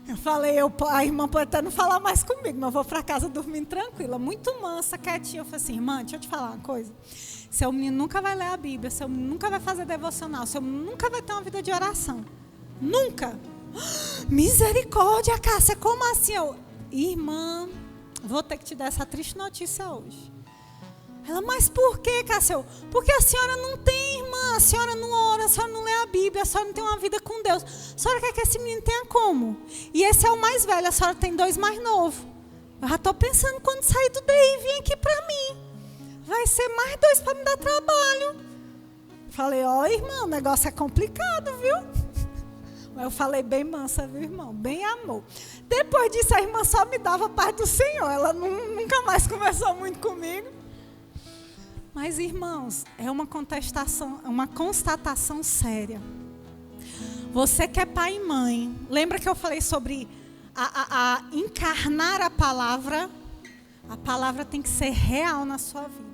eu falei, a irmã pode até não falar mais comigo, mas eu vou para casa dormindo tranquila, muito mansa, quietinha. Eu falei assim, irmã, deixa eu te falar uma coisa. Seu menino nunca vai ler a Bíblia, seu menino nunca vai fazer devocional, seu menino nunca vai ter uma vida de oração. Nunca. Misericórdia, Cássia, como assim? Irmã, vou ter que te dar essa triste notícia hoje. Ela, mas por que, Cássia? Porque a senhora não tem, irmã, a senhora não ora, a senhora não lê a Bíblia, a senhora não tem uma vida com Deus. A senhora quer que esse menino tenha como? E esse é o mais velho, a senhora tem 2 mais novos. Eu já estou pensando quando sair do DI, vir aqui para mim. Vai ser mais 2 para me dar trabalho. Falei, irmã, o negócio é complicado, viu? Eu falei bem mansa, viu, irmão? Bem amor. Depois disso, a irmã só me dava paz do Senhor. Ela nunca mais conversou muito comigo. Mas, irmãos, é uma constatação séria. Você que é pai e mãe, lembra que eu falei sobre a encarnar a palavra? A palavra tem que ser real na sua vida.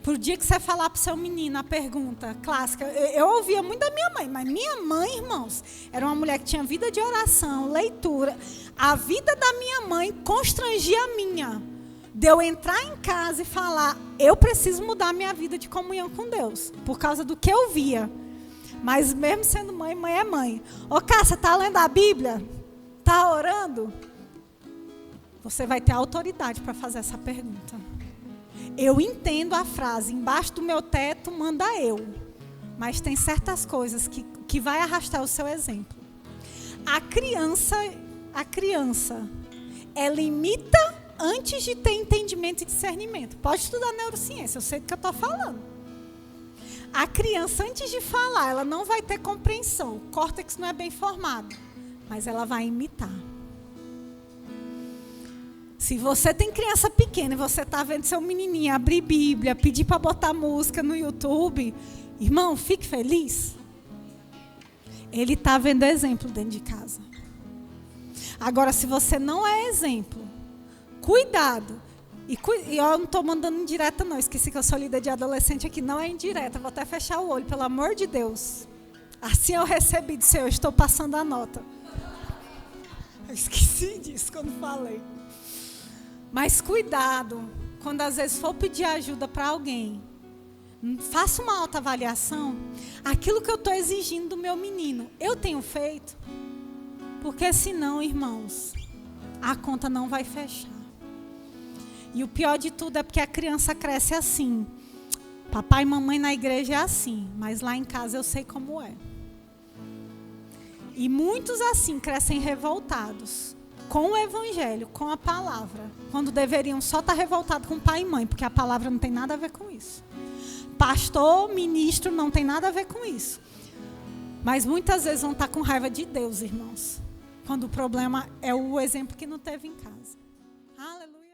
Por dia que você falar para o seu menino a pergunta clássica, eu ouvia muito da minha mãe, mas minha mãe, irmãos, era uma mulher que tinha vida de oração, leitura. A vida da minha mãe constrangia a minha. De eu entrar em casa e falar, eu preciso mudar a minha vida de comunhão com Deus, por causa do que eu via. Mas mesmo sendo mãe, mãe é mãe. Cássia, está lendo a Bíblia? Está orando? Você vai ter autoridade para fazer essa pergunta. Eu entendo a frase, embaixo do meu teto manda eu. Mas tem certas coisas que vai arrastar o seu exemplo. A criança, ela imita antes de ter entendimento e discernimento. Pode estudar neurociência, eu sei do que eu estou falando. A criança, antes de falar, ela não vai ter compreensão. O córtex não é bem formado, mas ela vai imitar. Se você tem criança pequena e você está vendo seu menininho abrir Bíblia, pedir para botar música no YouTube, irmão, fique feliz. Ele está vendo exemplo dentro de casa. Agora, se você não é exemplo, cuidado. E eu não estou mandando indireta, não. Esqueci que eu sou líder de adolescente aqui. Não é indireta. Vou até fechar o olho, pelo amor de Deus. Assim eu recebi do Senhor. Estou passando a nota. Eu esqueci disso quando falei. Mas cuidado. Quando às vezes for pedir ajuda para alguém, faça uma autoavaliação. Aquilo que eu estou exigindo do meu menino, eu tenho feito? Porque senão, irmãos, a conta não vai fechar. E o pior de tudo é porque a criança cresce assim. Papai e mamãe na igreja é assim, mas lá em casa eu sei como é. E muitos assim crescem revoltados com o evangelho, com a palavra, quando deveriam só estar revoltados com pai e mãe, porque a palavra não tem nada a ver com isso. Pastor, ministro, não tem nada a ver com isso. Mas muitas vezes vão estar com raiva de Deus, irmãos, quando o problema é o exemplo que não teve em casa. Aleluia.